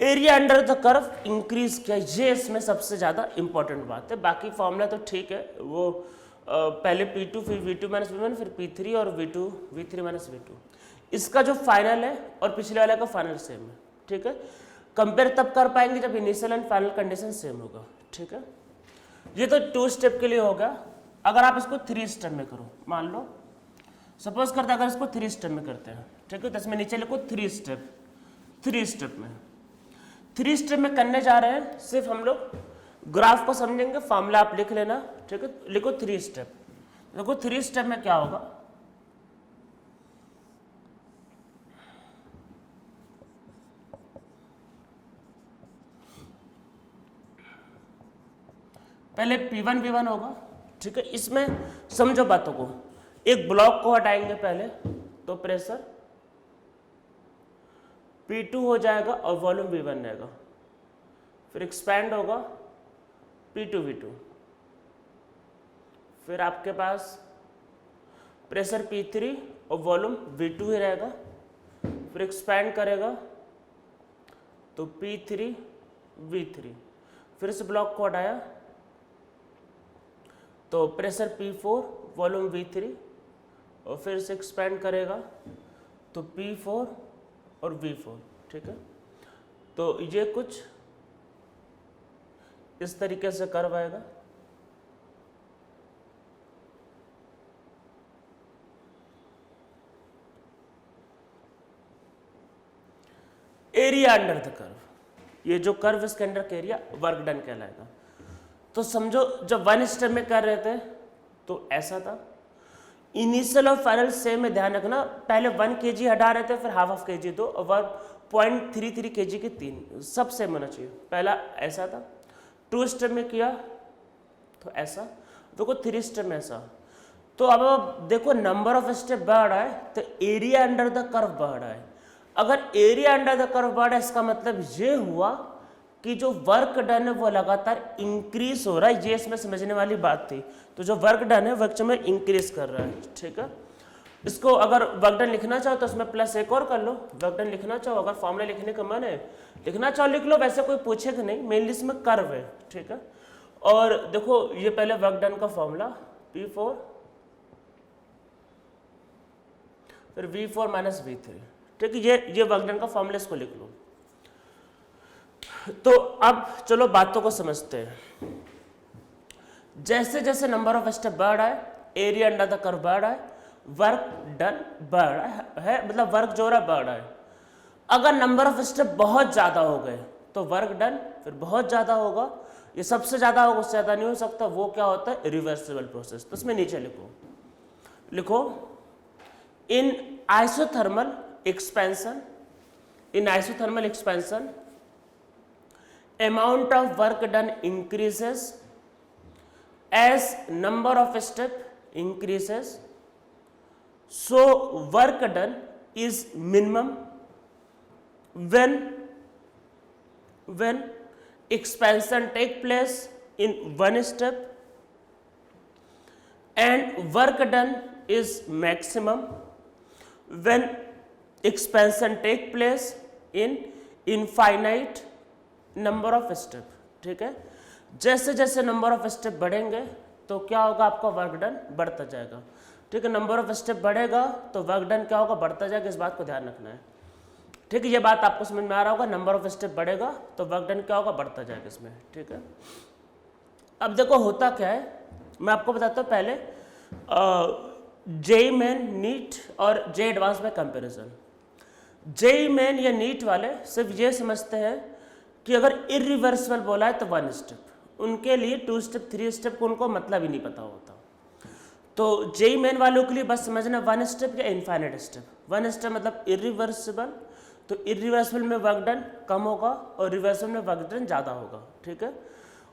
Area under the curve increase किया, ये इसमें सबसे ज़्यादा इंपॉर्टेंट बात है। बाकी फॉर्मूला तो ठीक है, वो पहले P2 फिर V2 माइनस V1 फिर P3 और V3 माइनस V2, इसका जो फाइनल है और पिछले वाले का फाइनल सेम है, ठीक है। कंपेयर तब कर पाएंगे जब initial and final condition same होगा, ठीक है। ये तो 2 स्टेप के लिए होगा। अगर आप इसको 3 स्टेप में करो, मान लो सपोज करते हैं अगर इसको 3 स्टेप में करते हैं, ठीक है, तो इसमें नीचे लिखो 3 स्टेप, 3 स्टेप में 3 स्टेप में करने जा रहे हैं। सिर्फ हम लोग ग्राफ को समझेंगे, फॉर्मूला आप लिख लेना, ठीक है। लिखो 3 स्टेप, देखो 3 स्टेप में क्या होगा, पहले P1 V1 होगा, ठीक है। इसमें समझो बातों को, एक ब्लॉक को हटाएंगे पहले, तो प्रेशर P2 हो जाएगा और वॉल्यूम V1 रहेगा, फिर एक्सपैंड होगा P2 V2, फिर आपके पास प्रेशर P3 और वॉल्यूम V2 ही रहेगा, फिर एक्सपैंड करेगा तो P3 V3, फिर इस ब्लॉक को हटाया तो प्रेशर P4 वॉल्यूम V3, और फिर से एक्सपैंड करेगा तो P4 और V4, ठीक है। तो ये कुछ इस तरीके से कर्व आएगा। एरिया अंडर द कर्व, ये जो कर्व इसके अंडर का एरिया वर्क डन कहलाएगा। तो समझो जब वन स्टेप में कर रहे थे तो ऐसा था। इनिशियल और फाइनल सेम में ध्यान रखना, पहले 1 kg हटा रहे थे, फिर ½ kg 2 और 0.33 kg के 3, सब सेम होना चाहिए। पहला ऐसा था, 2 स्टेप में किया तो ऐसा, देखो 3 स्टेप में ऐसा। तो अब देखो नंबर ऑफ स्टेप बढ़ रहा है तो एरिया अंडर द कर्व बढ़ रहा है। अगर एरिया अंडर द कर्व बढ़ रहा है इसका मतलब ये हुआ कि जो वर्क डन है वो लगातार इंक्रीज हो रहा है। ये इसमें समझने वाली बात थी। तो जो वर्क डन है वर्क में इंक्रीज कर रहा है, ठीक है। इसको अगर वर्क डन लिखना चाहो तो उसमें प्लस एक और कर लो। वर्क डन लिखना चाहो, अगर फॉर्मूला लिखने का मन है लिखना चाहो लिख लो, वैसे कोई पूछेगा नहीं, मेनली इसमें कर्व है, ठीक है। और देखो ये पहले वर्क डन का फॉर्मूला P4 फिर V4 माइनस V3, ठीक है। ये वर्क डन का फॉर्मूला, इसको लिख लो। तो अब चलो बातों को समझते हैं। जैसे जैसे नंबर ऑफ स्टेप बढ़ रहा है, एरिया अंडर द कर्व बढ़ रहा है, वर्क डन बढ़ रहा है, मतलब वर्क जो रहा बढ़ रहा है। अगर नंबर ऑफ स्टेप बहुत ज्यादा हो गए तो वर्क डन फिर बहुत ज्यादा होगा। ये सबसे ज्यादा होगा, उससे ज्यादा नहीं हो सकता। वो क्या होता है? Reversible process. तो इसमें नीचे लिखो in isothermal expansion, amount of work done increases as number of step increases, so work done is minimum when expansion take place in one step and work done is maximum when expansion take place in infinite number of step, ठीक है। जैसे जैसे number of step बढ़ेंगे तो क्या होगा? आपका work done बढ़ता जाएगा, ठीक है। नंबर ऑफ स्टेप बढ़ेगा तो वर्क डन क्या होगा? बढ़ता जाएगा। इस बात को ध्यान रखना है, ठीक है। ये बात आपको समझ में आ रहा होगा। नंबर ऑफ स्टेप बढ़ेगा तो वर्क डन क्या होगा? बढ़ता जाएगा इसमें, ठीक है। अब देखो होता क्या है, मैं आपको बताता हूँ। पहले जेईई मेन, नीट और जे एडवांस में कंपेरिजन। जेईई मेन या नीट वाले सिर्फ ये समझते हैं कि अगर इरिवर्सिबल बोला है तो 1 स्टेप, उनके लिए 2 स्टेप 3 स्टेप को उनको मतलब ही नहीं पता होता। तो जेईई मेन वालों के लिए बस समझना 1 स्टेप या इनफाइनाइट स्टेप। 1 स्टेप मतलब इरिवर्सिबल, तो इरिवर्सिबल में वर्क डन कम होगा और रिवर्सिबल में वर्क डन ज़्यादा होगा, ठीक है।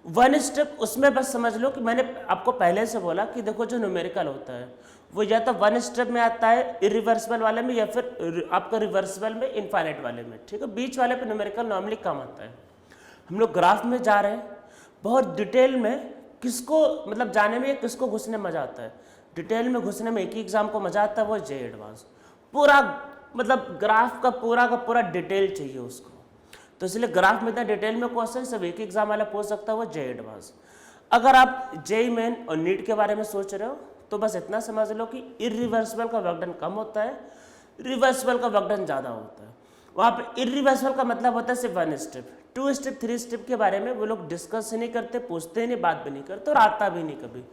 1 स्टेप उसमें बस समझ लो कि मैंने आपको पहले से बोला कि देखो जो न्यूमेरिकल होता है वो या तो 1 स्टेप में आता है इरिवर्सिबल वाले में या फिर आपका रिवर्सिबल में इनफाइनाइट वाले में, ठीक है। बीच वाले पे न्यूमेरिकल नॉर्मली कम आता है। हम लोग ग्राफ में जा रहे हैं, बहुत डिटेल में किसको मतलब जाने में किसको घुसने में मजा आता है? डिटेल में घुसने में एक ही एग्जाम को मजा आता है, वो जे एडवांस। पूरा मतलब ग्राफ का पूरा डिटेल चाहिए उसको, तो इसलिए ग्राफ में इतना डिटेल में क्वेश्चन सब एक ही एग्जाम वाला पूछ सकता है, वो जे एडवांस। अगर आप जेईई मेन और नीट के बारे में सोच रहे हो तो बस इतना समझ लो कि इरिवर्सिबल का वर्क डन कम होता है, रिवर्सिबल का वर्क डन ज़्यादा होता है। वहाँ पे इरिवर्सिबल का मतलब होता है सिर्फ 1 स्टेप। 2 स्टेप 3 स्टेप के बारे में वो लोग डिस्कस ही नहीं करते, पूछते ही नहीं, बात भी नहीं करते और आता भी नहीं कभी।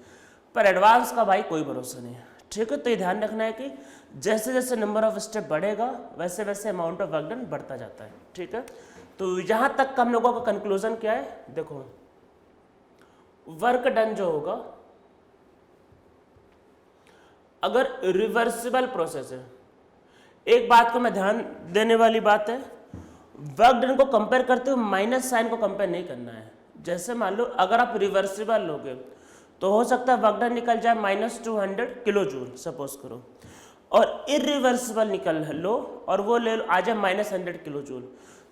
पर एडवांस का भाई कोई भरोसा नहीं है, ठीक है। तो ये ध्यान रखना है कि जैसे जैसे नंबर ऑफ स्टेप बढ़ेगा वैसे वैसे अमाउंट ऑफ वर्क डन बढ़ता जाता है, ठीक है। तो यहाँ तक का हम लोगों का कंक्लूजन क्या है? देखो वर्क डन जो होगा अगर रिवर्सिबल प्रोसेस है, एक बात को मैं ध्यान देने वाली बात है, वर्क डन को कंपेयर करते हुए माइनस साइन को कंपेयर नहीं करना है। जैसे मान लो अगर आप रिवर्सिबल लोगे तो हो सकता है वर्क डन निकल जाए -200 किलो जूल सपोज करो, और इरिवर्सिबल निकल लो और वो ले लो आ जाए -100 किलो जूल।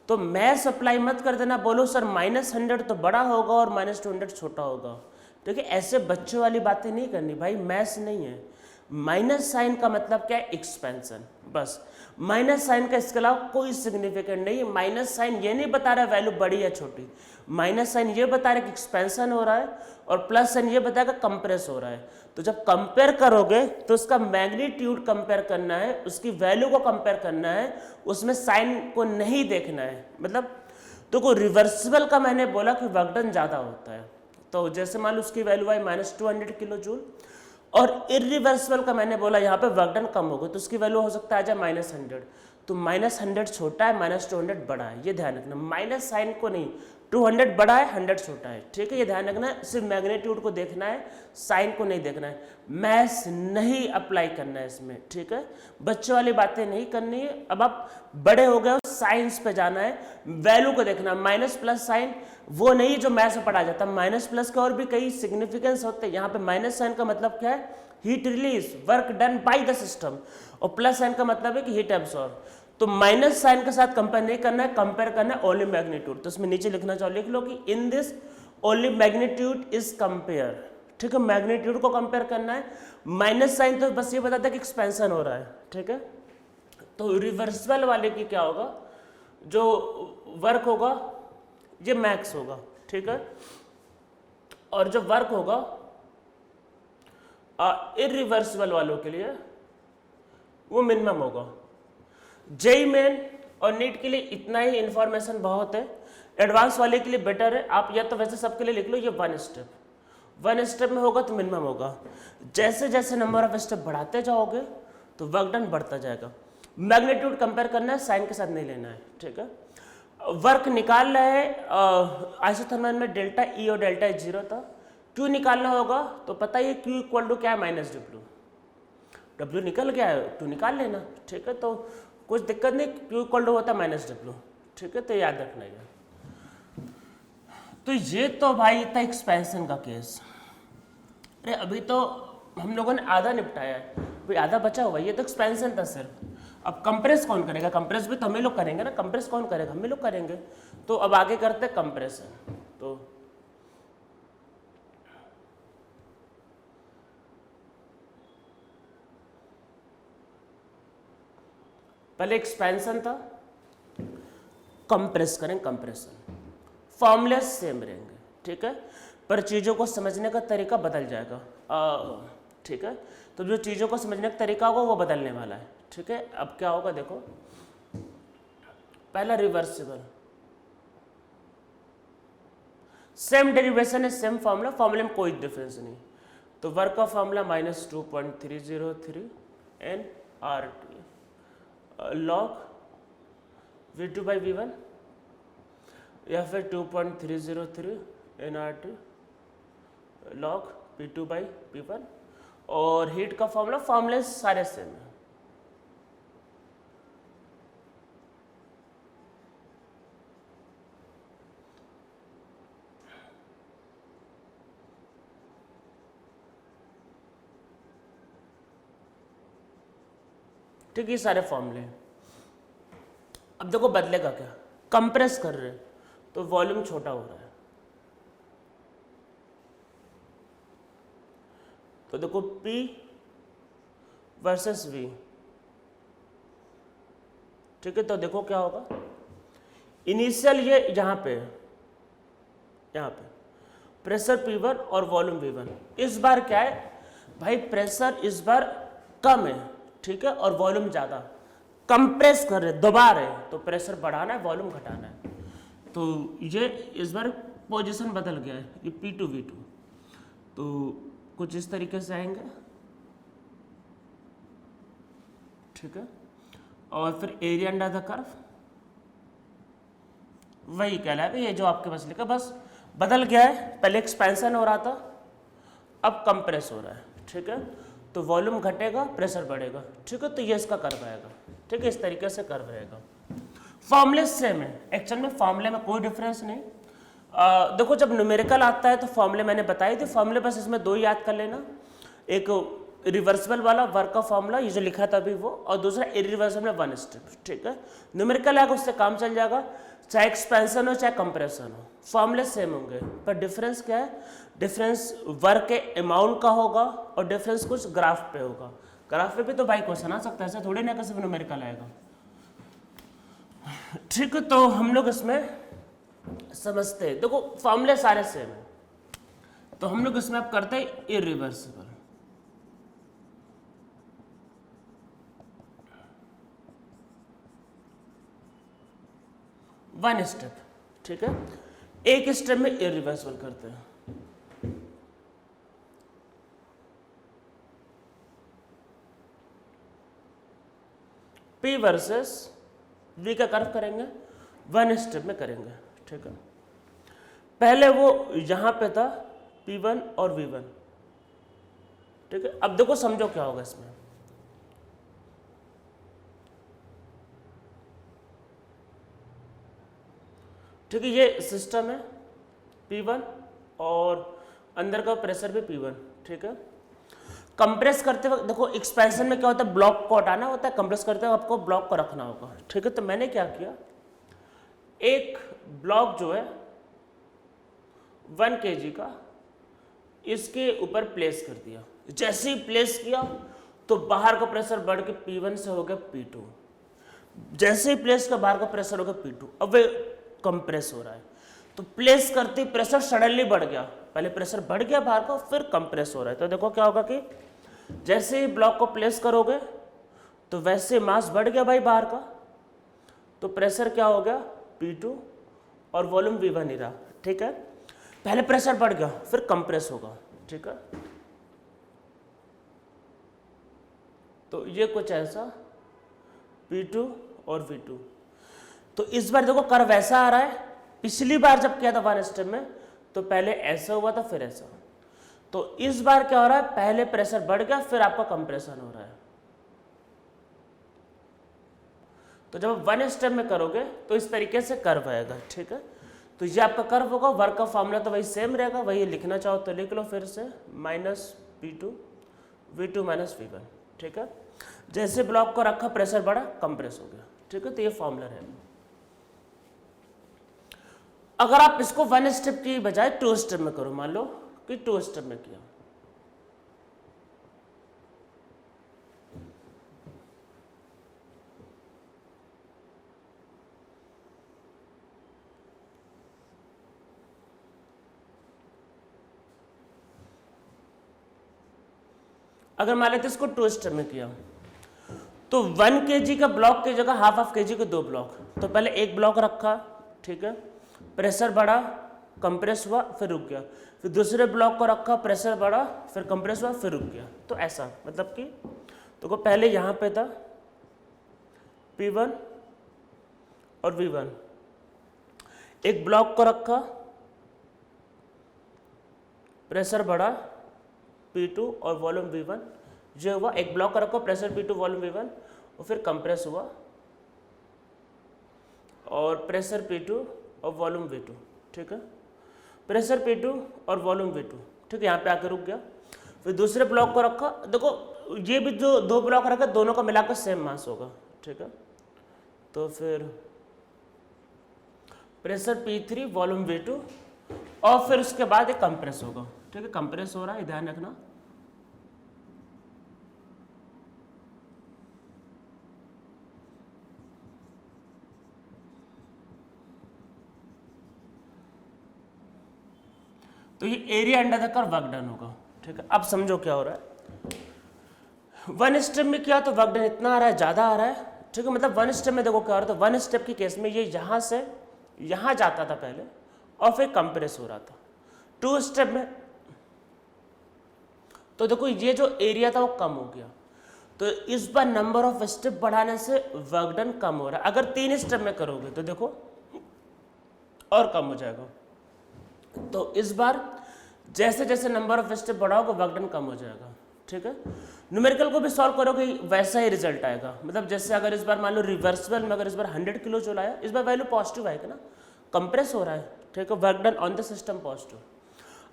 तो मैथ्स अप्लाई मत कर देना, बोलो सर -100 तो बड़ा होगा और -200 छोटा होगा, ठीक है। ऐसे बच्चों वाली बातें नहीं करनी भाई, मैथ्स नहीं है। माइनस साइन का मतलब क्या है? एक्सपेंशन, बस। माइनस साइन का इसके अलावा कोई सिग्निफिकेंट नहीं है। माइनस साइन ये नहीं बता रहा वैल्यू बड़ी या छोटी, माइनस साइन ये बता रहा है कि एक्सपेंशन हो रहा है और प्लस साइन ये बताएगा कंप्रेस हो रहा है। तो जब कंपेयर करोगे तो उसका मैग्नीट्यूड कंपेयर करना है, उसकी वैल्यू को कंपेयर करना है, उसमें साइन को नहीं देखना है। मतलब तो को रिवर्सिबल का मैंने बोला कि वर्क डन ज़्यादा होता है, तो जैसे मान लो उसकी वैल्यू आई -200 किलो जूल, और इरिवर्सिबल का मैंने बोला यहाँ पे वर्क डन कम होगा तो उसकी वैल्यू हो सकता है आ जाए -100। तो -100 छोटा है, -200 बड़ा है, ये ध्यान रखना। माइनस साइन को नहीं, 200 बड़ा है, 100 छोटा है, ठीक है, ये ध्यान रखना है। सिर्फ मैग्नीट्यूड को देखना है, साइन को नहीं देखना है। मैथ्स नहीं अप्लाई करना है इसमें, ठीक है, बच्चों वाली बातें नहीं करनी है। अब आप बड़े हो गए हो, साइंस पे जाना है, वैल्यू को देखना। माइनस प्लस साइन वो नहीं जो मैथ्स में पढ़ा जाता। माइनस प्लस के और भी कई सिग्निफिकेंस होते हैं। यहाँ पे माइनस साइन का मतलब क्या है? Heat release, work done by the system, और प्लस साइन का मतलब है कि हीट एब्सॉर्ब। तो माइनस साइन के साथ कंपेयर नहीं करना है, कंपेयर करना है ओनली मैग्नीट्यूड। तो इसमें नीचे लिखना चाहो, लिख लो कि in this only magnitude is compare, ठीक है, मैग्नीट्यूड को कंपेयर करना है। माइनस साइन तो बस ये बताता है कि एक्सपेंशन हो रहा है, ठीक है। तो रिवर्सिबल वाले की क्या होगा, जो वर्क होगा ये मैक्स होगा, ठीक है, और जो वर्क होगा इरिवर्सिबल वालों के लिए वो मिनिमम होगा। जेई मेन और नीट के लिए इतना ही इंफॉर्मेशन बहुत है। एडवांस वाले के लिए बेटर है, आप या तो वैसे सबके लिए लिख लो ये वन स्टेप में होगा तो मिनिमम होगा। जैसे जैसे नंबर ऑफ स्टेप बढ़ाते जाओगे तो वर्क डन बढ़ता जाएगा। मैग्नीट्यूड कंपेयर करना है, साइन के साथ नहीं लेना है, ठीक है। वर्क निकाल रहे हैं आइसोथर्मल में डेल्टा ई और डेल्टा एच 0 था। क्यू निकालना होगा तो पता ही क्यू इक्वल टू क्या है, -W। W निकल गया है, क्यू निकाल लेना, ठीक है, तो कुछ दिक्कत नहीं, क्यू इक्वल टू होता है -W, ठीक है, तो याद रखना है। तो ये तो भाई था एक्सपेंशन का केस। अरे अभी तो हम लोगों ने आधा निपटाया है, भाई आधा बचा हुआ, ये तो एक्सपेंशन था सिर्फ। अब कंप्रेस कौन करेगा? कंप्रेस भी तो हम ही लोग करेंगे ना, कंप्रेस कौन करेगा? हम ही लोग करेंगे। तो अब आगे करते हैं कंप्रेशन। तो पहले एक्सपेंशन था, कंप्रेस करें, कंप्रेशन। फॉर्मूले सेम रहेंगे, ठीक है, पर चीज़ों को समझने का तरीका बदल जाएगा, ठीक है। तो जो चीज़ों को समझने का तरीका होगा वो बदलने वाला है, ठीक है। अब क्या होगा देखो, पहला रिवर्सिबल, सेम डेरिवेशन है, सेम फॉर्मूला, फॉर्मूले में कोई डिफरेंस नहीं। तो वर्क का फॉर्मूला -2.303 nRT log V2/V1 या फिर 2.303 nRT log P2/P1। और हीट का फॉर्मूला, फॉर्मूले सारे सेम है। ठीक है, सारे फॉर्मूले। अब देखो बदलेगा क्या, कंप्रेस कर रहे हैं तो वॉल्यूम छोटा हो रहा है। तो देखो P वर्सेस V, ठीक है। तो देखो क्या होगा, इनिशियल ये यहाँ पे प्रेशर P1 और वॉल्यूम V1। इस बार क्या है भाई, प्रेशर इस बार कम है, ठीक है, और वॉल्यूम ज़्यादा। कंप्रेस कर रहे, दबा रहे, तो प्रेशर बढ़ाना है, वॉल्यूम घटाना है। तो ये इस बार पोजीशन बदल गया है, ये P2 V2। तो कुछ इस तरीके से आएंगे, ठीक है। और फिर एरिया अंडर द कर्व वही कहलाएगा, ये जो आपके पास लिखा, बस बदल गया है। पहले एक्सपेंशन हो रहा था, अब कंप्रेस हो रहा है, ठीक है। तो वॉल्यूम घटेगा, प्रेशर बढ़ेगा, ठीक है। तो ये इसका कर्व आएगा, ठीक है, इस तरीके से कर्व रहेगा। फॉर्मूले सेम है, एक्चुअल में फॉर्मूले में कोई डिफरेंस नहीं। देखो जब न्यूमेरिकल आता है तो फॉर्मूले मैंने बताई थी, फॉर्मूले बस इसमें दो याद कर लेना, एक रिवर्सिबल वाला वर्क का फॉर्मूला ये जो लिखा था अभी वो, और दूसरा इरिवर्सिबल वन स्टेप, ठीक है। न्यूमेरिकल आएगा उससे काम चल जाएगा, चाहे एक्सपेंशन हो चाहे कंप्रेशन हो, फॉर्मूले सेम होंगे। पर डिफरेंस क्या है, डिफरेंस वर्क के अमाउंट का होगा और डिफरेंस कुछ ग्राफ पे होगा। ग्राफ पे भी तो भाई क्वेश्चन आ सकता है, ऐसा थोड़ी ना कि न्यूमेरिकल आएगा, ठीक है। तो हम लोग इसमें समझते हैं, देखो फॉर्मूले सारे सेम है, तो हम लोग इसमें अब करते हैं इरिवर्सिबल। वन स्टेप, ठीक है, एक स्टेप में इरिवर्सिबल करते हैं। P वर्सेस V का कर्व करेंगे, वन स्टेप में करेंगे, ठीक है। पहले वो यहां पे था P1 और V1, ठीक है। अब देखो समझो क्या होगा इसमें, ठीक है, ये सिस्टम है P1 और अंदर का प्रेशर भी P1, ठीक है। कंप्रेस करते वक्त देखो एक्सपेंशन में क्या होता है, ब्लॉक को हटाना होता है, कंप्रेस करते वक्त आपको ब्लॉक को रखना होगा, ठीक है। तो मैंने क्या किया, एक ब्लॉक जो है 1 kg का इसके ऊपर प्लेस कर दिया। जैसे ही प्लेस किया तो बाहर का प्रेशर बढ़ के P1 से हो गया P2, जैसे ही प्लेस का बाहर का प्रेशर हो गया P2, अब वे कंप्रेस हो रहा है। तो प्लेस करते प्रेशर सडनली बढ़ गया, पहले प्रेशर बढ़ गया बाहर का, फिर कंप्रेस हो रहा है। तो देखो क्या होगा कि जैसे ही ब्लॉक को प्लेस करोगे तो वैसे मास बढ़ गया भाई बाहर का, तो प्रेशर क्या हो गया P2 और वॉल्यूम V1 ही रहा, ठीक है। पहले प्रेशर बढ़ गया फिर कंप्रेस होगा, ठीक है। तो ये कुछ ऐसा P2 और V2। तो इस बार देखो कर्व ऐसा आ रहा है, पिछली बार जब किया था वन स्टेप में तो पहले ऐसा हुआ था फिर ऐसा। तो इस बार क्या हो रहा है, पहले प्रेशर बढ़ गया फिर आपका कंप्रेशन हो रहा है। तो जब वन स्टेप में करोगे तो इस तरीके से कर्व आएगा, ठीक है। तो ये आपका कर्व होगा, वर्क का फॉर्मूला तो वही सेम रहेगा, वही लिखना चाहो तो लिख लो फिर से, minus P2 V2 minus V1, ठीक है। जैसे ब्लॉक को रखा प्रेशर बढ़ा कंप्रेस हो गया, ठीक है। तो ये फॉर्मूला रहेगा। अगर आप इसको वन स्टेप की बजाय 2 स्टेप में करो, मान लो कि 2 स्टेप में किया, अगर मान लेते इसको 2 स्टेप में किया तो 1 kg का ब्लॉक की जगह हाफ kg के 2 ब्लॉक। तो पहले एक ब्लॉक रखा, ठीक है, प्रेशर बढ़ा कंप्रेस हुआ फिर रुक गया, फिर दूसरे ब्लॉक को रखा प्रेशर बढ़ा फिर कंप्रेस हुआ फिर रुक गया। तो ऐसा मतलब कि तो पहले यहाँ पे था P1 और V1, एक ब्लॉक को रखा प्रेशर बढ़ा P2 और वॉल्यूम V1, जो हुआ एक ब्लॉक को रखो प्रेशर P2 वॉल्यूम V1 और फिर कंप्रेस हुआ और प्रेशर P2 और वॉल्यूम V2, ठीक है। प्रेशर P2 और वॉल्यूम V2, ठीक है, यहाँ पे आकर रुक गया। फिर दूसरे ब्लॉक को रखा, देखो ये भी जो 2 ब्लॉक रखा दोनों का मिलाकर सेम मास होगा, ठीक है। तो फिर प्रेशर P3 वॉल्यूम V2 और फिर उसके बाद एक कंप्रेस होगा, ठीक है। कंप्रेस हो रहा है, ध्यान रखना। तो ये area under the curve work done होगा, ठीक है। अब समझो क्या हो रहा है, वन स्टेप में किया तो वर्क डन इतना आ रहा है, ज्यादा आ रहा है, ठीक है। मतलब वन स्टेप में देखो क्या हो रहा था, वन स्टेप के केस में ये यहां से यहां जाता था पहले और फिर कंप्रेस हो रहा था। 2 स्टेप में तो देखो ये जो एरिया था वो कम हो गया, तो इस बार नंबर ऑफ स्टेप बढ़ाने से वर्क डन कम हो रहा है। अगर 3 स्टेप में करोगे तो देखो और कम हो जाएगा। तो इस बार जैसे जैसे नंबर ऑफ स्टेप बढ़ाओगे वर्क डन कम हो जाएगा, ठीक है। न्यूमेरिकल को भी सॉल्व करोगे वैसा ही रिजल्ट आएगा। मतलब जैसे अगर इस बार मान लो रिवर्सिबल में अगर इस बार 100 किलो जूल आया, इस बार वैल्यू पॉजिटिव आएगा ना, कंप्रेस हो रहा है, ठीक है, work done on the system positive.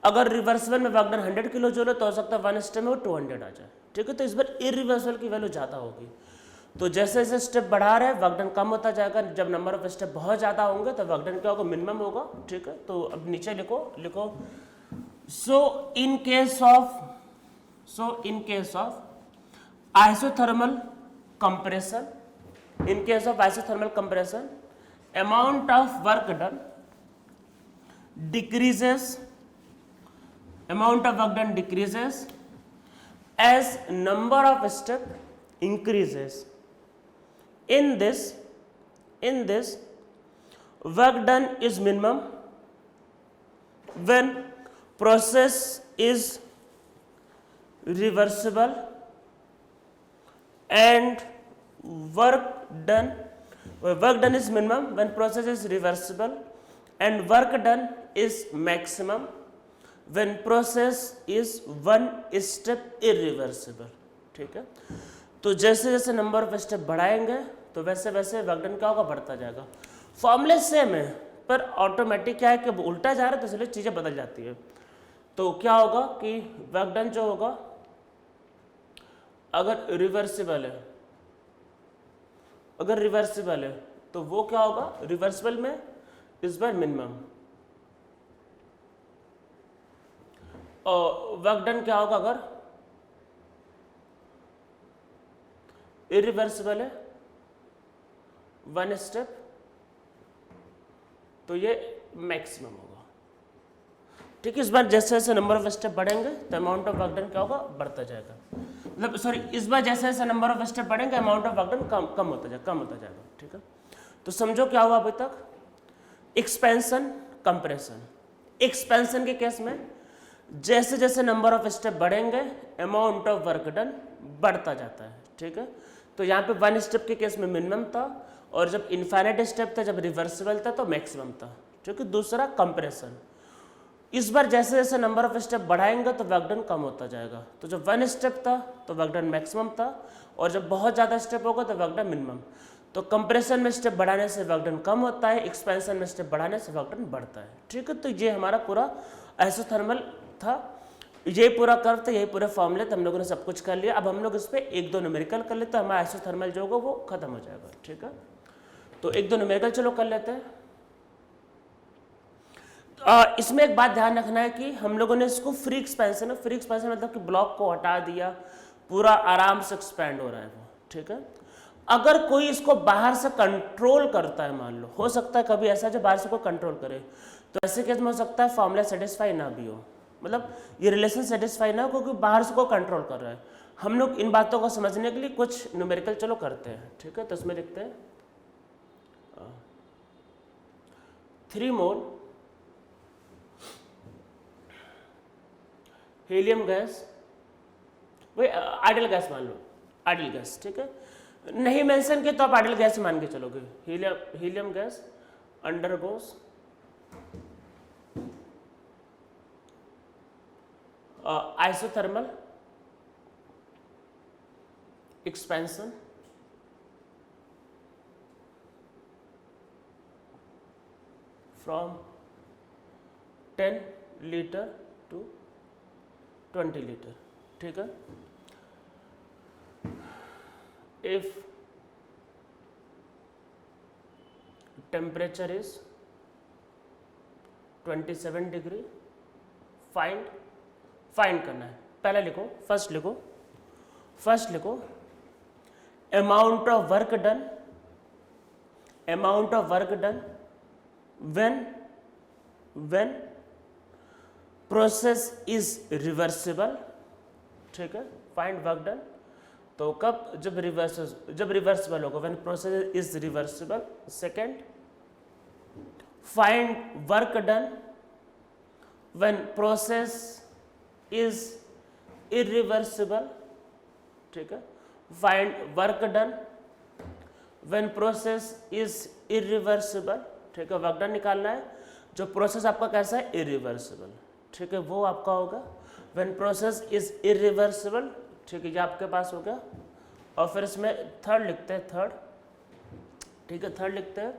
अगर रिवर्सिबल में वर्क डन 100 किलो जूल है तो हो सकता है वन स्टेप में वो 200 आ जाए, ठीक है। तो इस बार इरिवर्सिबल की वैल्यू ज़्यादा होगी। तो जैसे जैसे स्टेप बढ़ा रहे हैं वर्क डन कम होता जाएगा। जब नंबर ऑफ स्टेप बहुत ज़्यादा होंगे तो वर्क डन क्या होगा, मिनिमम होगा, ठीक है। तो अब नीचे लिखो so in case of isothermal compression, amount of work done decreases, amount of work done decreases as number of step increases. In this work done is minimum when process is reversible and work done is minimum when process is reversible and work done is maximum when process is one step irreversible. ठीक है, तो जैसे जैसे number of step बढ़ाएंगे तो वैसे वैसे work done क्या होगा, बढ़ता जाएगा. फॉर्मूले सेम है पर ऑटोमेटिक क्या है कि उल्टा जा रहा है तो इसलिए चीज़ें बदल जाती है. तो क्या होगा कि वर्क डन जो होगा अगर रिवर्सिबल है तो वो क्या होगा, रिवर्सिबल में इस बार मिनिमम, और वर्क डन क्या होगा अगर इरिवर्सिबल है वन स्टेप तो ये मैक्सिमम होगा. ठीक है, इस बार जैसे जैसे नंबर ऑफ स्टेप बढ़ेंगे तो अमाउंट ऑफ वर्क डन क्या होगा, बढ़ता जाएगा. मतलब सॉरी, इस बार जैसे जैसे नंबर ऑफ स्टेप बढ़ेंगे अमाउंट ऑफ वर्क डन कम होता जाएगा. ठीक है, तो समझो क्या हुआ अभी तक, एक्सपेंशन कंप्रेशन. एक्सपेंशन के केस में जैसे जैसे नंबर ऑफ स्टेप बढ़ेंगे अमाउंट ऑफ वर्क डन बढ़ता जाता है. ठीक है, तो यहाँ पे वन स्टेप के केस में मिनिमम था और जब इनफाइनाइट स्टेप था, जब रिवर्सिबल था तो मैक्सिमम था. ठीक है, दूसरा कंप्रेशन, इस बार जैसे जैसे नंबर ऑफ स्टेप बढ़ाएंगे तो वर्क डन कम होता जाएगा. तो जब वन स्टेप था तो वर्क डन मैक्सिमम था और जब बहुत ज़्यादा स्टेप होगा तो वर्क डन मिनिमम. तो कंप्रेशन में स्टेप बढ़ाने से वर्क डन कम होता है, एक्सपेंशन में स्टेप बढ़ाने से वर्क डन बढ़ता है. ठीक है, तो ये हमारा पूरा आइसोथर्मल था, ये पूरा कर्व था, यही पूरे फॉर्मूले थे, हम लोगों ने सब कुछ कर लिया. अब हम लोग इस पर एक दो न्यूमेरिकल कर लेते हैं, हमारा आइसोथर्मल जो होगा वो खत्म हो जाएगा. ठीक है, तो एक दो न्यूमेरिकल चलो कर लेते हैं. इसमें एक बात ध्यान रखना है कि हम लोगों ने इसको फ्री एक्सपेंशन मतलब कि ब्लॉक को हटा दिया, पूरा आराम से एक्सपैंड हो रहा है वो. ठीक है, अगर कोई इसको बाहर से कंट्रोल करता है, मान लो हो सकता है कभी ऐसा जो बाहर से कोई कंट्रोल करे, तो ऐसे केस में हो सकता है फॉर्मूला सेटिस्फाई ना भी हो, मतलब ये रिलेशन सेटिस्फाई ना हो क्योंकि बाहर से कोई कंट्रोल कर रहा है. हम लोग इन बातों को समझने के लिए कुछ न्यूमेरिकल चलो करते हैं. ठीक है, तो इसमें लिखते हैं 3 मोल हीलियम गैस, वही आइडियल गैस मान लो, आइडियल गैस. ठीक है, नहीं मेंशन किया तो आप आइडियल गैस मान के चलोगे. Helium gas undergoes isothermal expansion from 10 litre to 20 litre. ठीक है, if temperature is 27 degree, find करना है. पहले लिखो, फर्स्ट लिखो amount of work done when process is reversible. ठीक है, फाइंड वर्क डन, तो कब, जब रिवर्सिबल होगा, when process is reversible. Second, find work done when process is irreversible. ठीक है, find work done when process is irreversible. ठीक है, वर्क डन निकालना है, जो प्रोसेस आपका कैसा है, इरिवर्सिबल. ठीक है, वो आपका होगा व्हेन प्रोसेस इज इरिवर्सिबल. ठीक है, ये आपके पास हो गया. और फिर इसमें थर्ड लिखते हैं, ठीक है, थर्ड लिखते हैं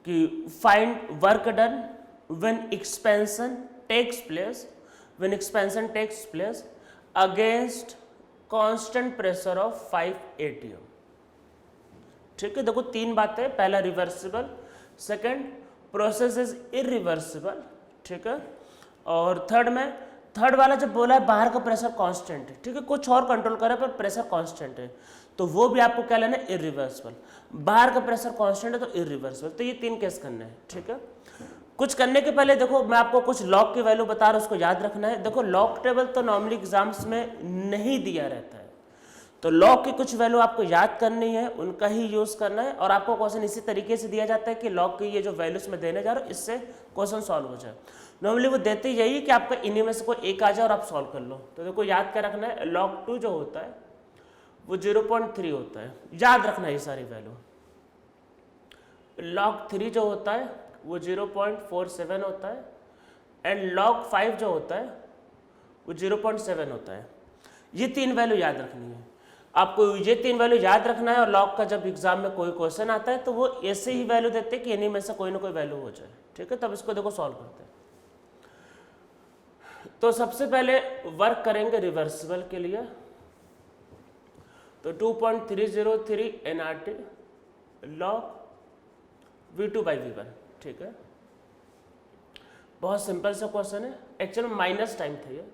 कि find work done when expansion takes place against constant pressure of 5 atm. ठीक है, देखो 3 बातें, पहला reversible, second process is irreversible. ठीक है, और थर्ड वाला जब बोला है बाहर का प्रेशर कांस्टेंट है. ठीक है, कुछ और कंट्रोल करे पर प्रेशर कांस्टेंट है, तो वो भी आपको क्या लेना है, इरिवर्सिबल. बाहर का प्रेशर कांस्टेंट है तो इरिवर्सिबल. तो ये 3 केस करने हैं. ठीक है, कुछ करने के पहले देखो मैं आपको कुछ लॉग की वैल्यू बता रहा हूँ, उसको याद रखना है। देखो लॉग टेबल तो नॉर्मली एग्जाम्स में नहीं दिया रहता है, तो लॉग की कुछ वैल्यू आपको याद करनी है, उनका ही यूज करना है, और आपको क्वेश्चन इसी तरीके से दिया जाता है कि लॉग की ये जो वैल्यूज में देने जा रहा हूँ इससे क्वेश्चन सॉल्व हो जाए। नॉर्मली वो देते यही कि आपका इन्हीं में से कोई एक आ जाए और आप सॉल्व कर लो। तो देखो याद क्या रखना है, लॉग 2 जो होता है वो 0.3 होता है, याद रखना है ये सारी वैल्यू। लॉग 3 जो होता है वो 0.47 होता है, एंड लॉग 5 जो होता है वो 0.7 होता है। ये 3 वैल्यू याद रखनी है आपको, ये 3 वैल्यू याद रखना है। और लॉग का जब एग्जाम में कोई क्वेश्चन आता है तो वो ऐसे ही वैल्यू देते हैं कि इन्हीं में से कोई ना कोई वैल्यू हो जाए, ठीक है। तब इसको देखो सॉल्व करते हैं। तो सबसे पहले वर्क करेंगे रिवर्सिबल के लिए, तो 2.303 NRT लॉग V2/V1, ठीक है। बहुत सिंपल सा क्वेश्चन है, एक्चुअल में माइनस टाइम था ये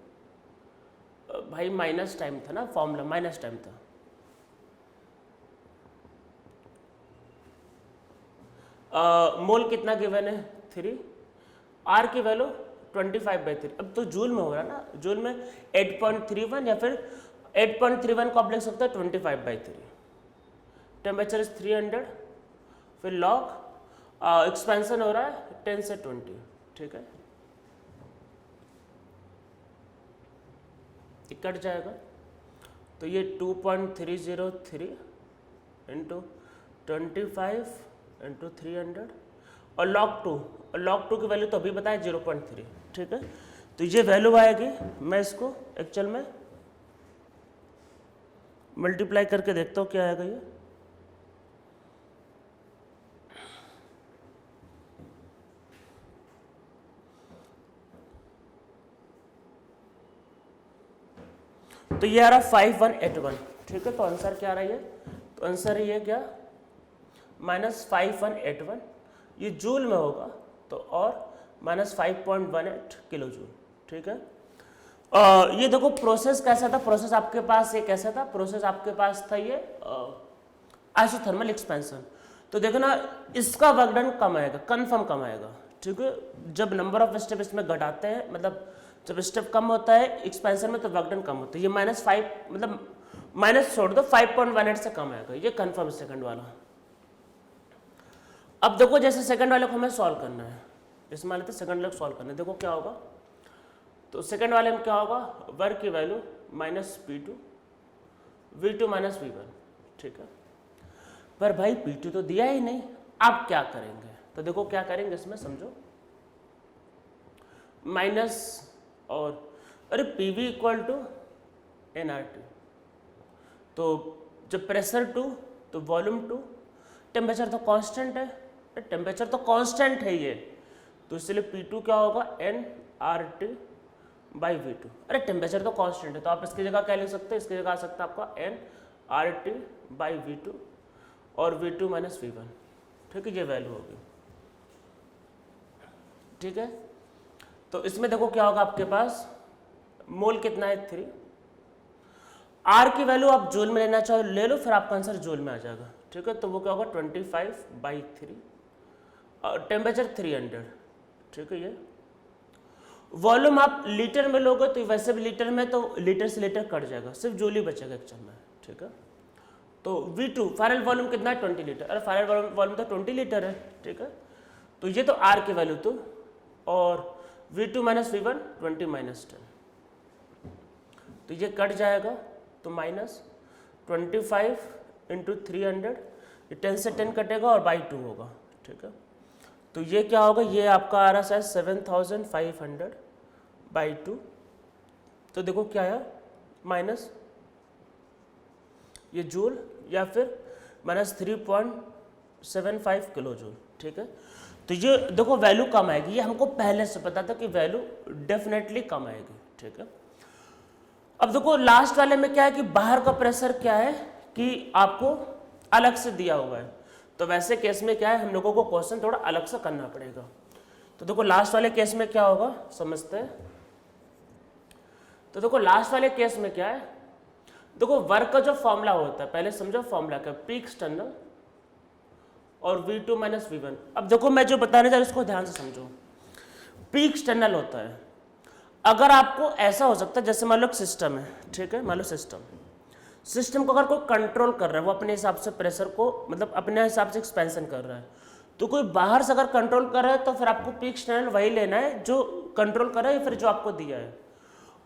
भाई, माइनस टाइम था ना, फॉर्मूला माइनस टाइम था। मोल कितना गिवन है 3, आर की वैल्यू 25/3। अब तो जूल में हो रहा है ना, जूल में 8.31 या फिर 8.31 को आप लिख सकते हो 25/3। टेम्परेचर इज 300, फिर लॉग एक्सपेंशन हो रहा है 10 से 20, ठीक है। कट जाएगा तो ये 2.303 इंटू 25 इंटू 300, और लॉग 2 की वैल्यू तो अभी बताया 0.3, ठीक है। तो ये वैल्यू आएगी, मैं इसको एक्चुअल में मल्टीप्लाई करके देखता हूँ क्या आएगा ये। तो ये आ रहा 5181, ठीक है। तो आंसर क्या आ रहा है, तो आंसर ये क्या -5181, ये जूल में होगा तो, और -5.18 किलो जूल, ठीक है। ये देखो प्रोसेस कैसा था, प्रोसेस आपके पास ये कैसा था, प्रोसेस आपके पास था ये आइसोथर्मल एक्सपेंशन। तो देखो ना, इसका वर्क डन कम आएगा, कन्फर्म कम आएगा, ठीक है। जब नंबर ऑफ स्टेप इसमें घटाते हैं, मतलब जब स्टेप कम होता है एक्सपेंशन में तो वर्क डन कम होता है। ये -5 मतलब माइनस छोड़ दो, 5.18 से कम आएगा, ये कन्फर्म सेकंड वाला। अब देखो जैसे सेकंड वाले को हमें सॉल्व करना है, इसमें मान लेते सेकंड वाले को सॉल्व करना है। देखो क्या होगा, तो सेकंड वाले में क्या होगा, वर्क की वैल्यू -P2 V2 -V1, ठीक है। पर भाई P2 तो दिया ही नहीं, आप क्या करेंगे, तो देखो क्या करेंगे इसमें समझो, माइनस और अरे PV = nRT, तो जब प्रेशर 2 तो वॉल्यूम 2, टेम्परेचर तो कांस्टेंट है, टेम्परेचर तो कांस्टेंट है ये, तो इसलिए P2 क्या होगा nRT/V2। अरे टेम्परेचर तो कांस्टेंट है, तो आप इसकी जगह क्या लिख सकते हैं, इसकी जगह आ सकता है आपका nRT/V2 और V2 - V1, ठीक है। ये वैल्यू होगी, ठीक है। तो इसमें देखो क्या होगा, आपके पास मोल कितना है 3, आर की वैल्यू आप जूल में लेना चाहो ले लो, फिर आपका आंसर जूल में आ जाएगा, ठीक है। तो वो क्या होगा 25/3, टेम्परेचर 300, ठीक है। ये वॉल्यूम आप लीटर में लोगे तो वैसे भी लीटर में तो लीटर से लीटर कट जाएगा, सिर्फ जूल ही बचेगा एक्चुअल में, ठीक है। तो V2 फाइनल वॉल्यूम कितना है 20 लीटर, अरे फाइनल वॉल्यूम तो 20 लीटर है, ठीक है। तो ये तो आर की वैल्यू तो, और V2 - V1 20 - 10, तो ये कट जाएगा, तो -25 × 300, ये 10 से 10 कटेगा और बाई 2 होगा, ठीक है। तो ये क्या होगा, ये आपका आ रहा है 7500/2, तो देखो क्या है माइनस ये जूल या फिर -3.75 किलो जूल, ठीक है। तो ये देखो वैल्यू कम आएगी, ये हमको पहले से पता था कि वैल्यू डेफिनेटली कम आएगी, ठीक है। अब देखो लास्ट वाले में क्या है कि बाहर का प्रेशर क्या है कि आपको अलग से दिया हुआ है, तो वैसे केस में क्या है हम लोगों को क्वेश्चन थोड़ा अलग से करना पड़ेगा। तो देखो लास्ट वाले केस में क्या होगा समझते हैं। तो देखो लास्ट वाले केस में क्या है, देखो वर्क का जो फॉर्मूला होता है पहले समझो, फॉर्मूला का P एक्सटर्नल और V2 - V1। अब देखो मैं जो बताने जा रहा हूं उसको ध्यान से समझो। पी एक्सटर्नल होता है। अगर आपको ऐसा हो सकता है, जैसे मान लो सिस्टम है, ठीक है, मान लो सिस्टम को अगर कोई कंट्रोल कर रहा है, वो अपने हिसाब से प्रेशर को मतलब अपने हिसाब से एक्सपेंशन कर रहा है, तो कोई बाहर से अगर कंट्रोल कर रहा है तो फिर आपको पी एक्सटर्नल वही लेना है जो कंट्रोल कर रहा है या फिर जो आपको दिया है।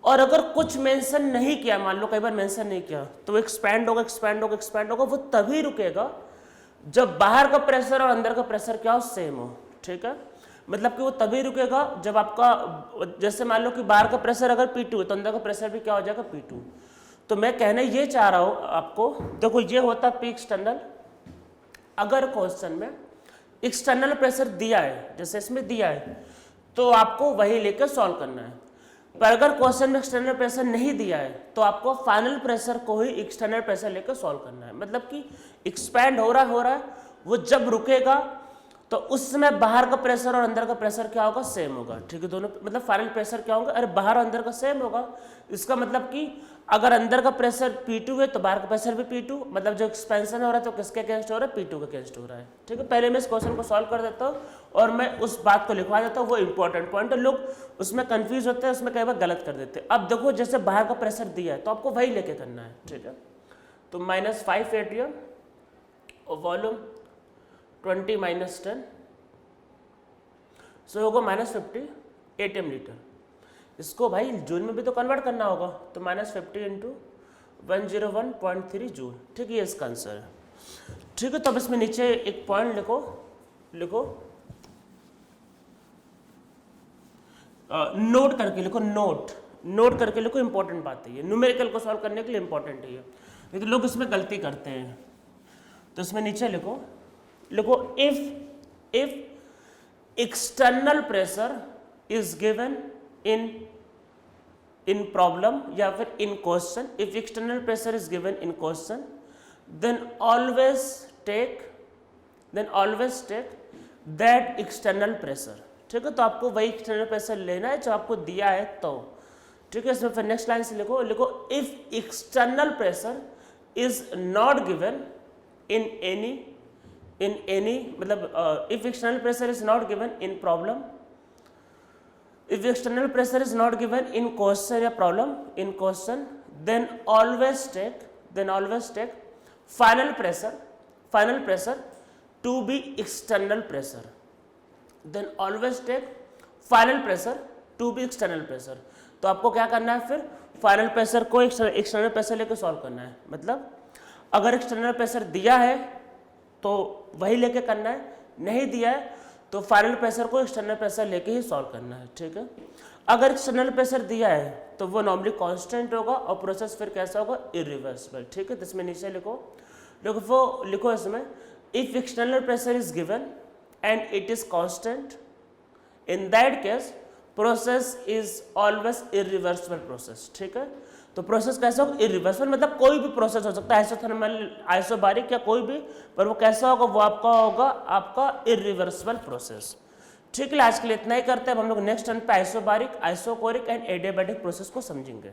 और अगर कुछ मेंशन नहीं किया, मान लो कई बार मेंशन नहीं किया, तो वो एक्सपैंड होगा, वो तभी रुकेगा जब बाहर का प्रेशर और अंदर का प्रेशर क्या हो, सेम हो, ठीक है। मतलब कि वो तभी रुकेगा जब आपका, जैसे मान लो कि बाहर का प्रेशर अगर P2 है तो अंदर का प्रेशर भी क्या हो जाएगा, P2। तो मैं कहना ये चाह रहा हूं आपको, देखो ये होता पी एक्सटर्नल। अगर क्वेश्चन में एक्सटर्नल प्रेशर दिया है, जैसे इसमें दिया है, तो आपको वही लेकर सॉल्व करना है। पर अगर क्वेश्चन में एक्सटर्नल प्रेशर नहीं दिया है तो आपको फाइनल प्रेशर को ही एक्सटर्नल प्रेशर लेकर सॉल्व करना है। मतलब कि एक्सपैंड हो रहा है, वो जब रुकेगा तो उस समय बाहर का प्रेशर और अंदर का प्रेशर क्या होगा, सेम होगा, ठीक है। दोनों मतलब फाइनल प्रेशर क्या होगा, अरे बाहर और अंदर का सेम होगा। इसका मतलब कि अगर अंदर का प्रेशर P2 है तो बाहर का प्रेशर भी P2, मतलब जो एक्सपेंशन हो रहा है तो किसके अगेंस्ट हो रहा है, P2 के अगेंस्ट हो रहा है, ठीक है। पहले मैं इस क्वेश्चन को सॉल्व कर देता हूँ और मैं उस बात को लिखवा देता हूँ, वो इंपॉर्टेंट पॉइंट है। लोग उसमें कंफ्यूज होते हैं, उसमें कई बार गलत कर देते हैं। अब देखो जैसे बाहर का प्रेशर दिया है तो आपको वही लेके करना है, ठीक है। तो -5 एटीएम और वॉल्यूम 20 - 10, सो होगा -50 एटीएम लीटर। इसको भाई जूल में भी तो कन्वर्ट करना होगा, तो -50 × 101.3 जूल, ठीक है, ये इसका आंसर है, ठीक है। तो अब इसमें नीचे एक पॉइंट लिखो नोट करके लिखो, नोट करके लिखो, इंपॉर्टेंट बात है ये, न्यूमेरिकल को सॉल्व करने के लिए इंपॉर्टेंट है ये, लेकिन लोग इसमें गलती करते हैं। तो इसमें नीचे लिखो if external pressure is given in problem या फिर in question, if external pressure is given in question, then always take that external pressure, ठीक है। तो आपको वही एक्सटर्नल प्रेशर लेना है जो आपको दिया है, तो ठीक है। इसमें फिर नेक्स्ट लाइन से लिखो if external pressure is not given in any मतलब if external pressure is not given in problem, if external pressure is not given in question या problem in question, then always take final pressure to be external pressure, then always take final pressure to be external pressure। तो आपको क्या करना है, फिर final pressure को external pressure लेकर solve करना है। मतलब अगर एक्सटर्नल प्रेशर दिया है तो वही लेके करना है, नहीं दिया है तो फाइनल प्रेशर को एक्सटर्नल प्रेशर लेके ही सॉल्व करना है, ठीक है। अगर एक्सटर्नल प्रेशर दिया है तो वो नॉर्मली कांस्टेंट होगा और प्रोसेस फिर कैसा होगा, इरिवर्सिबल, ठीक है। तो इसमें नीचे लिखो इसमें if external pressure is given and it is constant, in that case process is always irreversible process, ठीक है। तो प्रोसेस कैसा होगा, इरिवर्सिबल, मतलब कोई भी प्रोसेस हो सकता है, आइसोथर्मल, आइसोबारिक या कोई भी, पर वो कैसा होगा, वो आपका इरिवर्सिबल प्रोसेस, ठीक है। आज के लिए इतना ही करते हैं। अब हम लोग नेक्स्ट टर्न पे isobaric, isochoric and adiabatic process को समझेंगे।